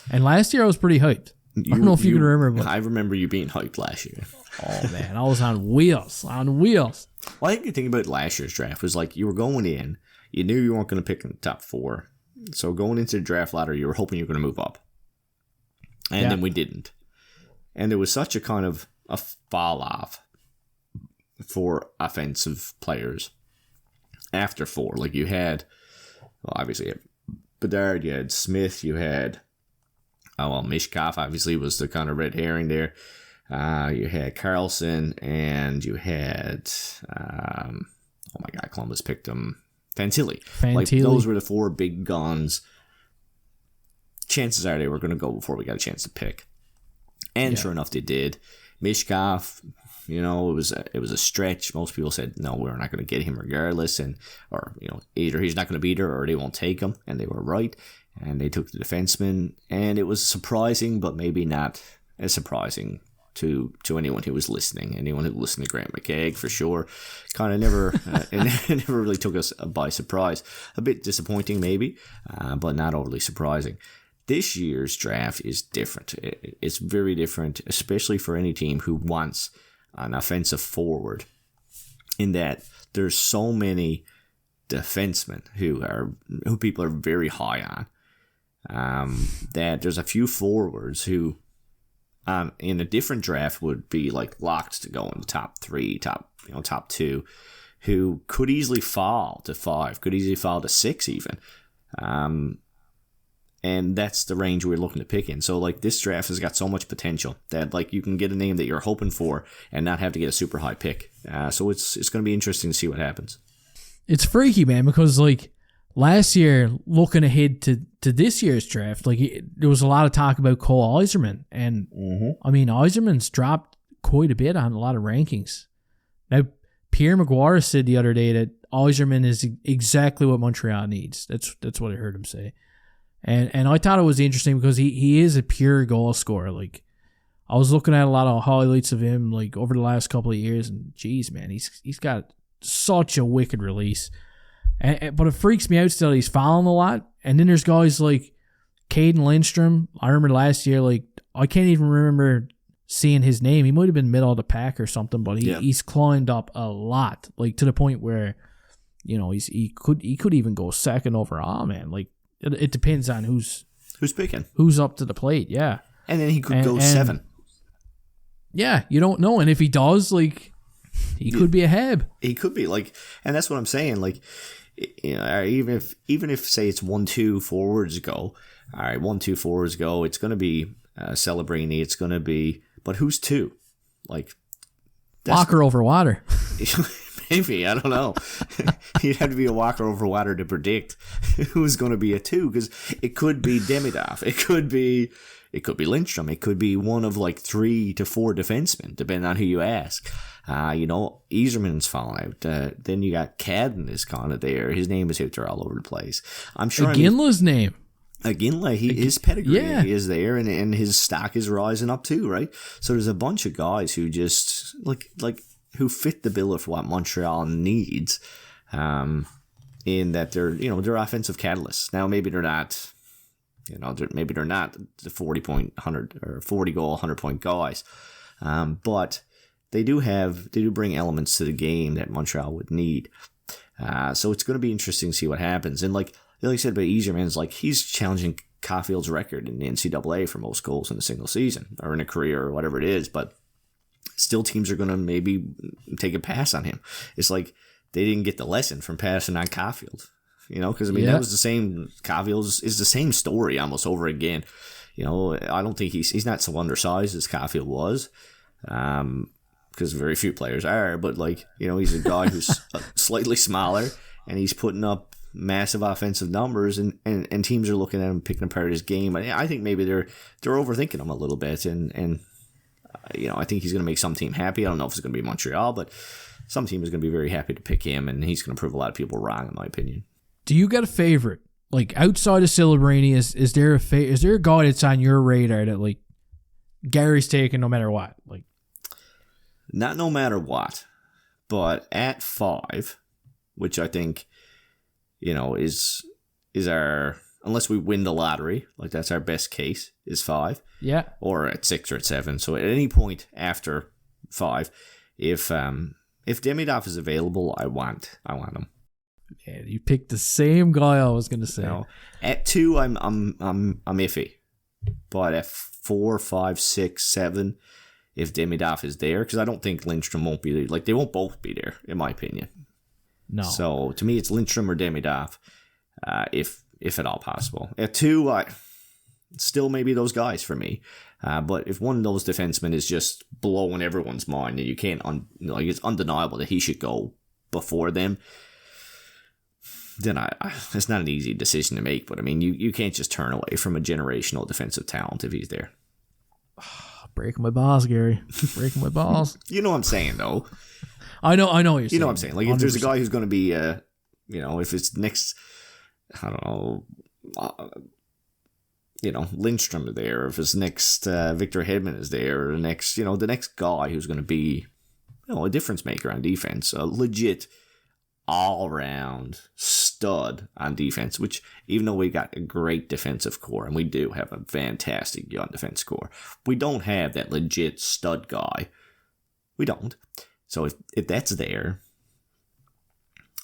And last year I was pretty hyped. I don't know if you can remember. I remember you being hyped last year. Oh, man, I was on wheels. Well, I think the thing about last year's draft was, like, you were going in, you knew you weren't going to pick in the top 4. So going into the draft ladder, you were hoping you were going to move up. And then we didn't. And there was such a kind of a fall off for offensive players after 4. Like, you had, well, obviously you had Bedard, you had Smith, you had, Mishkov obviously was the kind of red herring there. You had Carlson, and you had, Columbus picked him, Fantilli. Like, those were the 4 big guns. Chances are they were going to go before we got a chance to pick. And sure enough, they did. Mishkov, it was a stretch. Most people said, no, we're not going to get him regardless. Either he's not going to be there or they won't take him. And they were right. And they took the defenseman. And it was surprising, but maybe not as surprising to anyone who was listening. Anyone who listened to Grant McKegg, for sure. Kind of never, it never really took us by surprise. A bit disappointing, maybe, but not overly surprising. This year's draft is different. It's very different, especially for any team who wants an offensive forward, in that there's so many defensemen who people are very high on, that there's a few forwards who, in a different draft, would be like locked to go in the top 3, top 2, who could easily fall to 5, could easily fall to 6 even. And that's the range we're looking to pick in. So, like, this draft has got so much potential that, like, you can get a name that you're hoping for and not have to get a super high pick. So it's going to be interesting to see what happens. It's freaky, man, because, like, last year, looking ahead to this year's draft, like, there was a lot of talk about Cole Yzerman. And, I mean, Yzerman's dropped quite a bit on a lot of rankings. Now, Pierre McGuire said the other day that Yzerman is exactly what Montreal needs. That's what I heard him say. And I thought it was interesting because he is a pure goal scorer. Like, I was looking at a lot of highlights of him, like, over the last couple of years, and geez, man, he's got such a wicked release. But it freaks me out still. He's fouling a lot. And then there's guys like Caden Lindstrom. I remember last year, like, I can't even remember seeing his name. He might have been middle of the pack or something, but he's climbed up a lot, like, to the point where, he could even go second overall, man. Like, it depends on who's picking, who's up to the plate. Yeah, and then he could go 7. Yeah, you don't know, and if he does, like, he could be a Hab. He could be, like, and that's what I'm saying. Like, you know, even if say it's 1-2 forwards go, all right, 1-2 forwards go, it's going to be Celebrini, it's going to be, but who's two? Like Walker over water. Maybe, I don't know. You'd have to be a walker over water to predict who's going to be a two, because it could be Demidov, it could be Lindstrom, it could be one of like 3 to 4 defensemen, depending on who you ask. You know, Yzerman's fallen out. Then you got Cadden is kind of there. His name is out there all over the place. I'm sure. Iginla's name. Iginla, his pedigree is there, and his stock is rising up too, right? So there's a bunch of guys who just like who fit the bill of what Montreal needs, in that they're offensive catalysts. Now maybe they're not, maybe they're not the 40-point 100 or 40-goal 100-point guys, but they do bring elements to the game that Montreal would need. So it's going to be interesting to see what happens. And like I said about Yzerman's, like he's challenging Caulfield's record in the NCAA for most goals in a single season or in a career or whatever it is, but still teams are going to maybe take a pass on him. It's like they didn't get the lesson from passing on Caulfield, because that was the same. Caulfield is the same story almost over again. I don't think he's not so undersized as Caulfield was, because very few players are, but he's a guy who's slightly smaller and he's putting up massive offensive numbers, and teams are looking at him, picking apart his game. I think maybe they're overthinking him a little bit, and I think he's going to make some team happy. I don't know if it's going to be Montreal, but some team is going to be very happy to pick him, and he's going to prove a lot of people wrong, in my opinion. Do you got a favorite? Like outside of Celebrini, is there a guy that's on your radar that like Gary's taking no matter what? Like, not no matter what, but at 5, which I think is our, unless we win the lottery, like that's our best case, is 5. Yeah. Or at 6 or at 7. So at any point after 5, if Demidov is available, I want him. Yeah, you picked the same guy I was gonna say. At 2, I'm iffy, but at 4, 5, 6, 7, if Demidov is there, because I don't think Lindstrom won't be there. Like they won't both be there, in my opinion. No. So to me, it's Lindstrom or Demidov, if at all possible. At 2, still maybe those guys for me. But if one of those defensemen is just blowing everyone's mind, and you can't, it's undeniable that he should go before them, then it's not an easy decision to make. But I mean, you can't just turn away from a generational defensive talent if he's there. Breaking my balls, Gary. Breaking my balls. You know what I'm saying, though. I know what you're saying. You know what I'm saying. Like, 100%. If there's a guy who's going to be, if it's next, I don't know, Lindstrom is there, or if it's next Victor Hedman is there, or the next guy who's going to be, a difference maker on defense, a legit all-round stud on defense, which even though we got a great defensive core, and we do have a fantastic young defense core, we don't have that legit stud guy. We don't. So if that's there,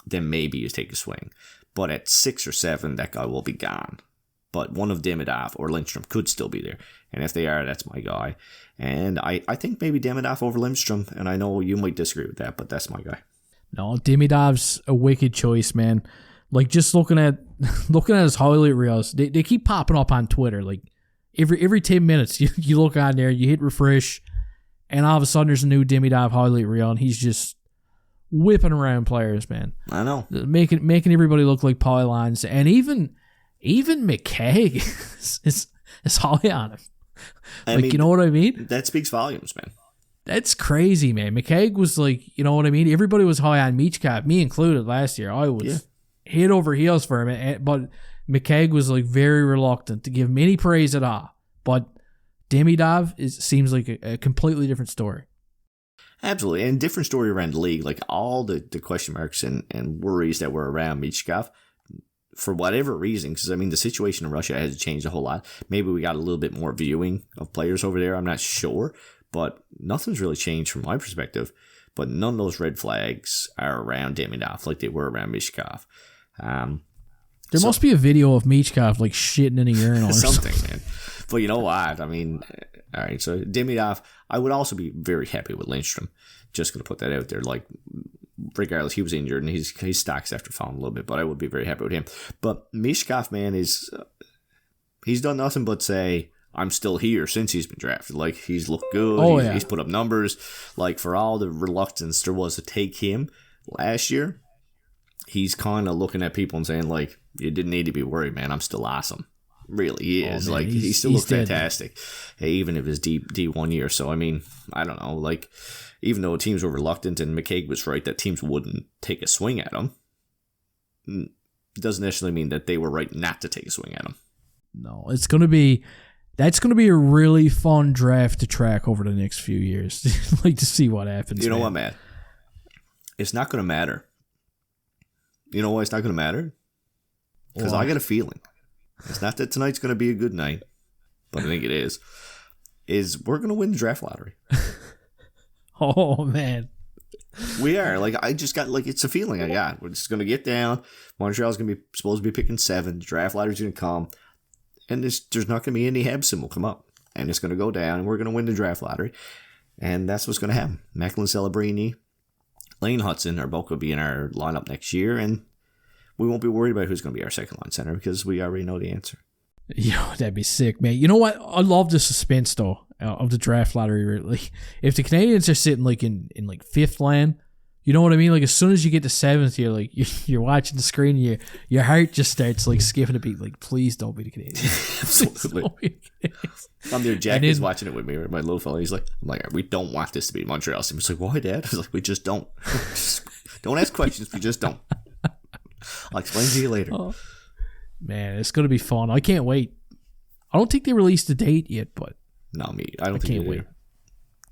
then maybe you take a swing. But at 6 or 7, that guy will be gone. But one of Demidov or Lindstrom could still be there. And if they are, that's my guy. And I think maybe Demidov over Lindstrom. And I know you might disagree with that, but that's my guy. No, Demidov's a wicked choice, man. Like, just looking at his highlight reels, they keep popping up on Twitter. Like, every 10 minutes, you look on there, you hit refresh, and all of a sudden there's a new Demidov highlight reel, and he's just whipping around players, man. I know. Making everybody look like pylons. And even McKay is high on him. I mean, you know what I mean? That speaks volumes, man. That's crazy, man. McKay was like, you know what I mean? Everybody was high on Michkov, me included last year. I was head over heels for him, but McKay was like very reluctant to give him any praise at all. But Demidov seems like a completely different story. Absolutely, and different story around the league. Like all the question marks and worries that were around Michkov, for whatever reason, because I mean the situation in Russia has changed a whole lot. Maybe we got a little bit more viewing of players over there. I'm not sure. But nothing's really changed from my perspective. But none of those red flags are around Demidov like they were around Michkov. There must be a video of Michkov like shitting in a urinal or something, man. But you know what? I mean, all right. So Demidov, I would also be very happy with Lindstrom. Just going to put that out there. Like, regardless, he was injured and his stocks after falling a little bit, but I would be very happy with him. But Mishkov, man, he's done nothing but say, I'm still here since he's been drafted. Like, he's looked good. He's put up numbers. Like, for all the reluctance there was to take him last year, he's kind of looking at people and saying, like, you didn't need to be worried, man. I'm still awesome. Really, he is. Man, like, he still looks fantastic. Hey, even if it's D1 year. So, I mean, I don't know. Like, even though teams were reluctant and McCaig was right that teams wouldn't take a swing at him, doesn't necessarily mean that they were right not to take a swing at him. No, that's going to be a really fun draft to track over the next few years. Like, to see what happens. You know what, man? It's not going to matter. You know why it's not going to matter? Because I got a feeling. It's not that tonight's going to be a good night, but I think it is. We're going to win the draft lottery. Oh, man. We are. Like, I just got, like, it's a feeling I got. We're just going to get down. Montreal's going to be supposed to be picking 7. The draft lottery's going to come. And there's not going to be any Habs symbol come up. And it's going to go down, and we're going to win the draft lottery. And that's what's going to happen. Macklin Celebrini, Lane Hudson are both going to be in our lineup next year, and we won't be worried about who's going to be our second line center because we already know the answer. Yo, that'd be sick, man. You know what? I love the suspense, though, of the draft lottery. Really, if the Canadiens are sitting like in like 5th land, you know what I mean? Like, as soon as you get to 7th, you're like you're watching the screen, and your heart just starts like skipping a beat. Like, please don't be the Canadiens. Absolutely. I'm there. Jack is watching it with me. My little fella. He's like, we don't want this to be Montreal. He's like, why, Dad? I was like, we just don't. Don't ask questions. We just don't. I'll explain to you later. Oh, man, it's going to be fun. I can't wait. I don't think they released the date yet, but... No, me. I can't wait.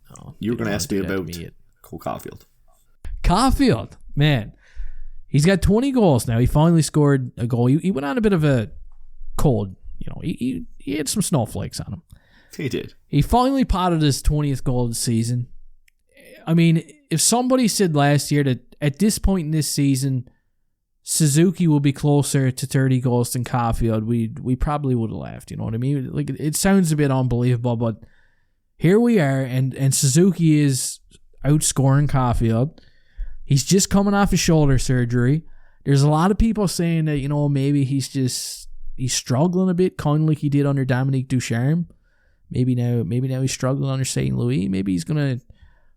No, you were going to ask me about Cole Caulfield. Caulfield, man. He's got 20 goals now. He finally scored a goal. He went on a bit of a cold. You know, he had some snowflakes on him. He did. He finally potted his 20th goal of the season. I mean, if somebody said last year that at this point in this season... Suzuki will be closer to 30 goals than Caulfield, we probably would have laughed, you know what I mean? Like, it sounds a bit unbelievable, but here we are, and Suzuki is outscoring Caulfield. He's just coming off his shoulder surgery. There's a lot of people saying that, you know, maybe he's struggling a bit, kind of like he did under Dominique Ducharme. Maybe now he's struggling under St. Louis. Maybe he's gonna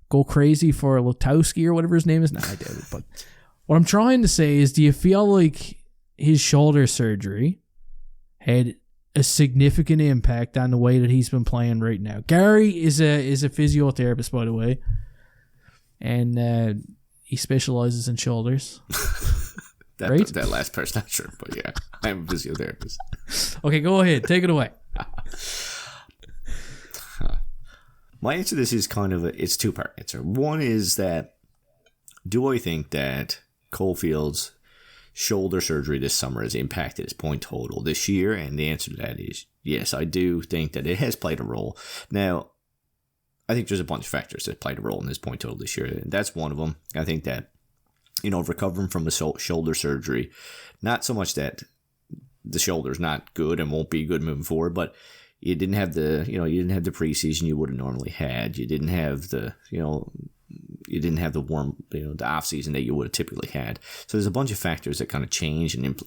go crazy for Lutowski or whatever his name is. Nah, I doubt it, but what I'm trying to say is, do you feel like his shoulder surgery had a significant impact on the way that he's been playing right now? Gary is a physiotherapist, by the way, and he specializes in shoulders. Right? That last part's not true, but yeah, I'm a physiotherapist. Okay, go ahead. Take it away. My answer to this is it's two-part answer. One is that, do I think that Caulfield's shoulder surgery this summer has impacted his point total this year? And the answer to that is yes, I do think that it has played a role. Now, I think there's a bunch of factors that played a role in his point total this year, and that's one of them. I think that, you know, recovering from a shoulder surgery, not so much that the shoulder's not good and won't be good moving forward, but you didn't have the preseason you would have normally had. You didn't have the warm, the off season that you would have typically had. So there's a bunch of factors that kind of change and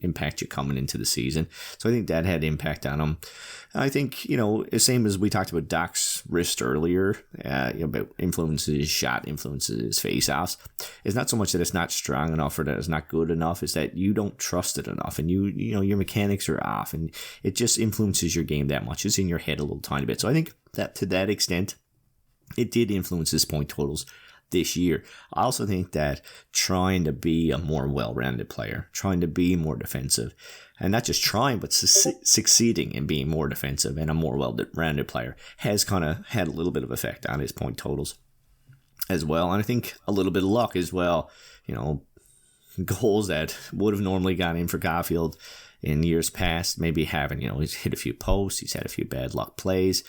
impact you coming into the season. So I think that had impact on him. I think, the same as we talked about Doc's wrist earlier, about influences, shot influences, face-offs. It's not so much that it's not strong enough or that it's not good enough. It's that you don't trust it enough, and your mechanics are off, and it just influences your game that much. It's in your head a little tiny bit. So I think that to that extent, it did influence his point totals this year. I also think that trying to be a more well-rounded player, trying to be more defensive, and not just trying, but succeeding in being more defensive and a more well-rounded player has kind of had a little bit of effect on his point totals as well. And I think a little bit of luck as well. Goals that would have normally gone in for Caulfield in years past, maybe haven't. He's hit a few posts, he's had a few bad luck plays.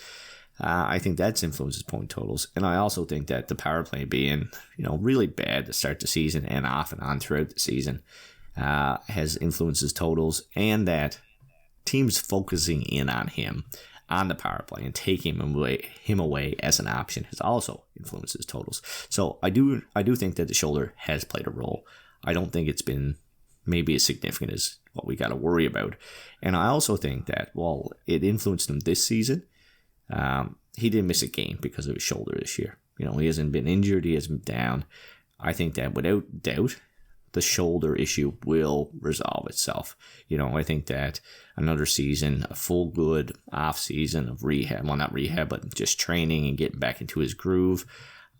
I think that's influenced his point totals. And I also think that the power play being, really bad to start the season and off and on throughout the season has influenced his totals, and that teams focusing in on him on the power play and take him away as an option has also influenced his totals. So I do think that the shoulder has played a role. I don't think it's been maybe as significant as what we got to worry about. And I also think that while it influenced him this season, he didn't miss a game because of his shoulder this year. You know, he hasn't been injured, he hasn't been down. I think that without doubt, the shoulder issue will resolve itself. You know, I think that another season, a full good off season of rehab, well, not rehab, but just training and getting back into his groove.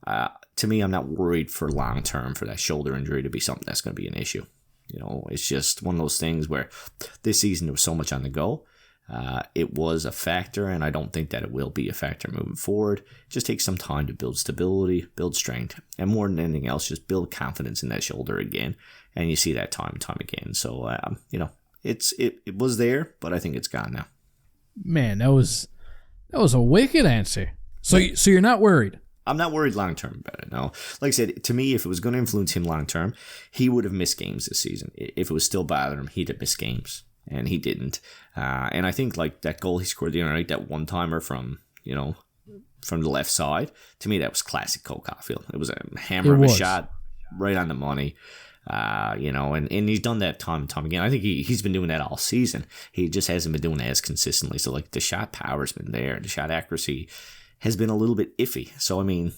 To me, I'm not worried for long term for that shoulder injury to be something that's going to be an issue. You know, it's just one of those things where this season there was so much on the go. It was a factor, and I don't think that it will be a factor moving forward. It just takes some time to build stability, build strength, and more than anything else, just build confidence in that shoulder again. And you see that time and time again. So, you know, it was there, but I think it's gone now. Man, that was a wicked answer. So you're not worried? I'm not worried long term about it. No, like I said, to me, if it was going to influence him long term, he would have missed games this season. If it was still bothering him, he'd have missed games. And he didn't. And I think like that goal he scored the other night, that one-timer from the left side, to me that was classic Cole Caulfield. It was a hammer of a shot right on the money. And he's done that time and time again. I think he's been doing that all season. He just hasn't been doing it as consistently. So like the shot power's been there. The shot accuracy has been a little bit iffy. So I mean,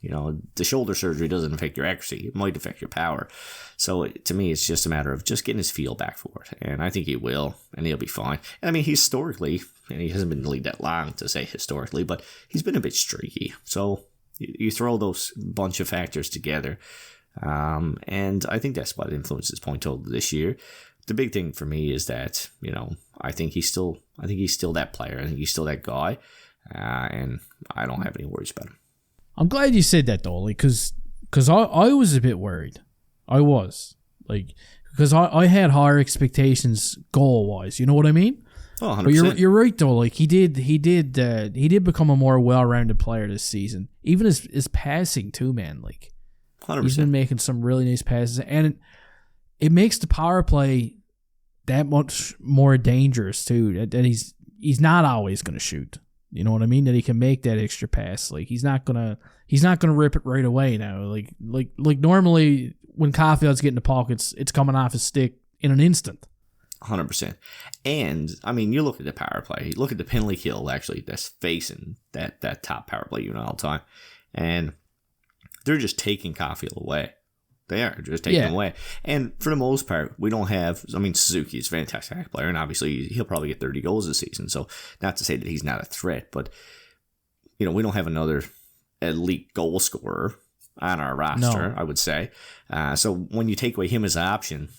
you know, the shoulder surgery doesn't affect your accuracy. It might affect your power. So to me, it's just a matter of just getting his feel back for it. And I think he will, and he'll be fine. And I mean, historically, and he hasn't been in the league that long to say historically, but he's been a bit streaky. So you throw those bunch of factors together. And I think that's what influenced his point total this year. The big thing for me is that, you know, I think he's still that player. I think he's still that guy. And I don't have any worries about him. I'm glad you said that, though, because I was a bit worried. I was. Because I had higher expectations goal-wise. You know what I mean? Oh, 100%. But you're right, though. Like, he did become a more well-rounded player this season. Even his passing, too, man. Like, 100%. He's been making some really nice passes. And it makes the power play that much more dangerous, too. That he's not always going to shoot. You know what I mean? That he can make that extra pass. Like he's not gonna rip it right away now. Like normally when Caulfield's getting the puck, it's coming off his stick in an instant. 100%. And I mean, you look at the power play. Look at the penalty kill actually that's facing that top power play unit all the time, and they're just taking Caulfield away. They are just taking him away. And for the most part, we don't have... I mean, Suzuki is a fantastic player, and obviously he'll probably get 30 goals this season. So not to say that he's not a threat, but, you know, we don't have another elite goal scorer on our roster, I would say. So when you take away him as an option,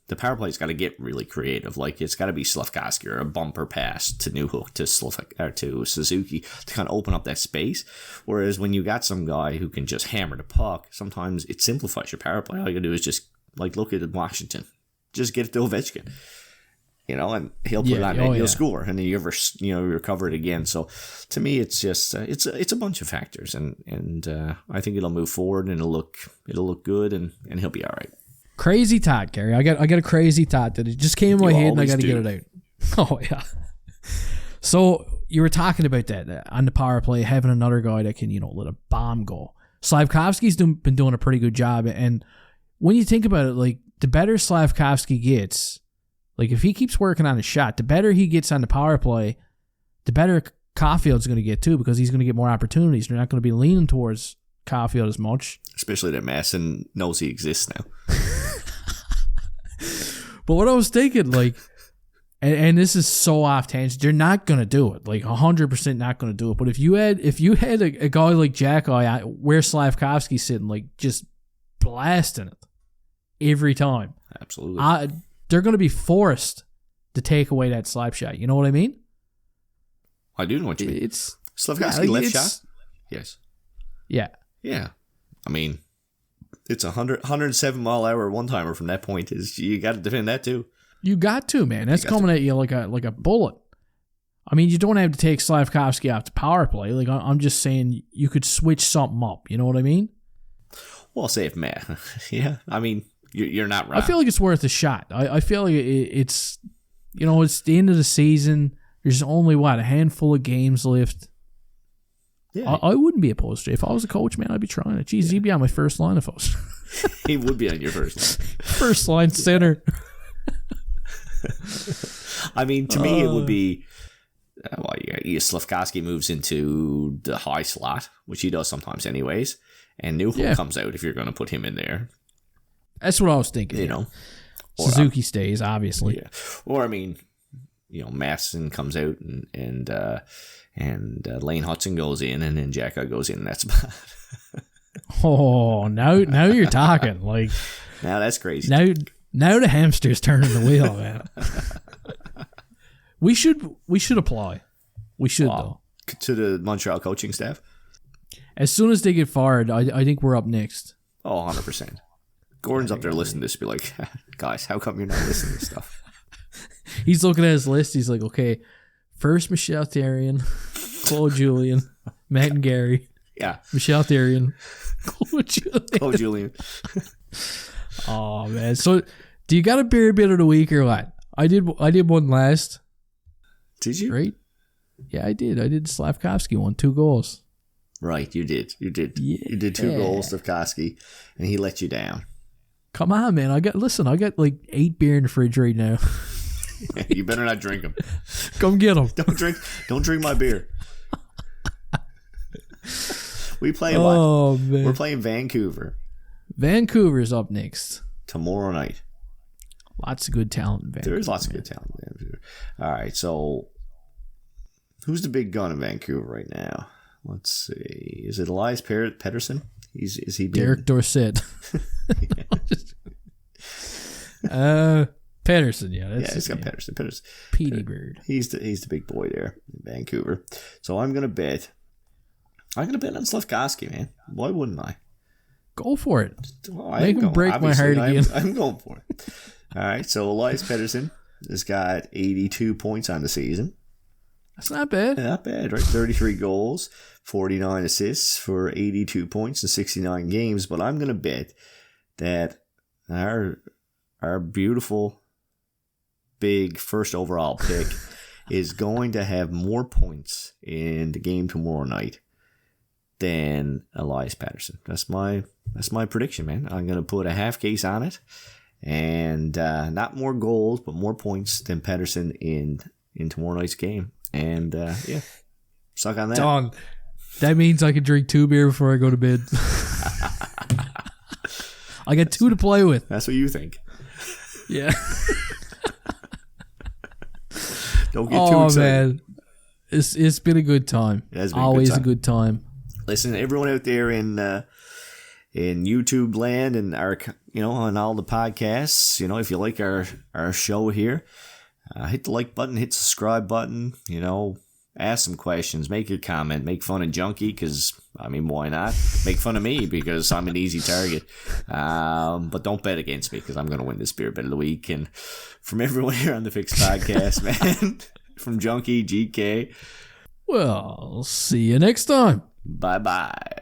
the power play's got to get really creative. Like, it's got to be Slafkovsky or a bumper pass to Newhook to Suzuki to kind of open up that space. Whereas when you got some guy who can just hammer the puck, sometimes it simplifies your power play. All you got to do is just, like, look at Washington. Just get it to Ovechkin. You know, and he'll put it on and he'll score. And then you recover it again. So to me, it's just, it's a bunch of factors. And I think it'll move forward and it'll look good and he'll be all right. Crazy thought, Gary. I got a crazy thought that it just came in my head and I got to get it out. Oh, yeah. So you were talking about that on the power play, having another guy that can, let a bomb go. Slafkovsky's been doing a pretty good job. And when you think about it, like, the better Slafkovsky gets, like, if he keeps working on his shot, the better he gets on the power play, the better Caulfield's going to get, too, because he's going to get more opportunities. They're not going to be leaning towards Caulfield as much. Especially that Masson knows he exists now. But what I was thinking, like, and this is so off tangent, they're not gonna do it, like 100% not gonna do it. But if you had a guy like Jack Eye where Slafkovsky's sitting, like, just blasting it every time, absolutely, they're gonna be forced to take away that slap shot. You know what I mean? I do know what you mean. It's Slafkovsky left shot. Yes. Yeah. Yeah. I mean, it's 107 mile an hour one timer from that point. You got to defend that too. You got to, man. That's coming at you like a bullet. I mean, you don't have to take Slafkovsky off the power play. Like, I'm just saying you could switch something up. You know what I mean? Well, say if Matt. Yeah. I mean, you're not wrong. I feel like it's worth a shot. I feel like it's, it's the end of the season. There's only, a handful of games left. Yeah. I wouldn't be opposed to it. If I was a coach, man, I'd be trying it. Jeez, he'd be on my first line if I was. He would be on your first line. First line center. I mean, to me, it would be... Slafkovsky moves into the high slot, which he does sometimes anyways, and Newhook comes out if you're going to put him in there. That's what I was thinking. You know, Suzuki stays, obviously. Yeah. Or, I mean, Matheson comes out and Lane Hudson goes in, and then Jacka goes in. That's about... Oh, now you're talking. Like, now that's crazy. Now the hamster's turning the wheel, man. We should apply. We should, though. To the Montreal coaching staff? As soon as they get fired, I think we're up next. Oh, 100%. Gordon's up there listening to this, be like, guys, how come you're not listening to stuff? He's looking at his list. He's like, okay, first Michel Therrien, Claude Julien, Matt and Gary. Yeah. Michel Therrien, Claude Julien. Claude Julien. Oh, man. So, do you got a beer bit of the week or what? I did one last. Did you? Right? Yeah, I did. I did Slafkovsky one, 2 goals. Right, you did. You did. Yeah. You did 2 goals, Slafkovsky, and he let you down. Come on, man. I got like 8 beer in the fridge right now. You better not drink them. Come get them. Don't drink my beer. We play what? Oh, man. We're playing Vancouver. Vancouver's up next. Tomorrow night. Lots of good talent in Vancouver. There is lots of good talent in Vancouver. All right, so who's the big gun in Vancouver right now? Let's see. Is it Elias Pettersson? Is he being... Derek Dorsett. Pettersson, yeah. It's got Pettersson. Petey Bird. He's the big boy there in Vancouver. So I'm gonna bet on Slafkovsky, man. Why wouldn't I? Go for it. Well, Make him break my heart again. I'm going for it. All right, so Elias Pettersson has got 82 points on the season. That's not bad. Not bad, right? 33 goals, 49 assists for 82 points in 69 games. But I'm going to bet that our beautiful, big first overall pick is going to have more points in the game tomorrow night than Elias Pettersson. That's my prediction, man. I'm going to put a half case on it. And not more goals, but more points than Pettersson in tomorrow night's game. And suck on that. Done. That means I can drink 2 beer before I go to bed. I got 2 to play with. That's what you think. Yeah. Don't get too excited. Man. It's been a good time. It has been always a good time. Listen, everyone out there in YouTube land and our, on all the podcasts, if you like our show here, hit the like button, hit the subscribe button, ask some questions, make your comment, make fun of Junkie, because, why not? Make fun of me, because I'm an easy target. But don't bet against me, because I'm going to win this beer bet of the week. And from everyone here on the Fix Podcast, man, from Junkie, GK. Well, see you next time. Bye-bye.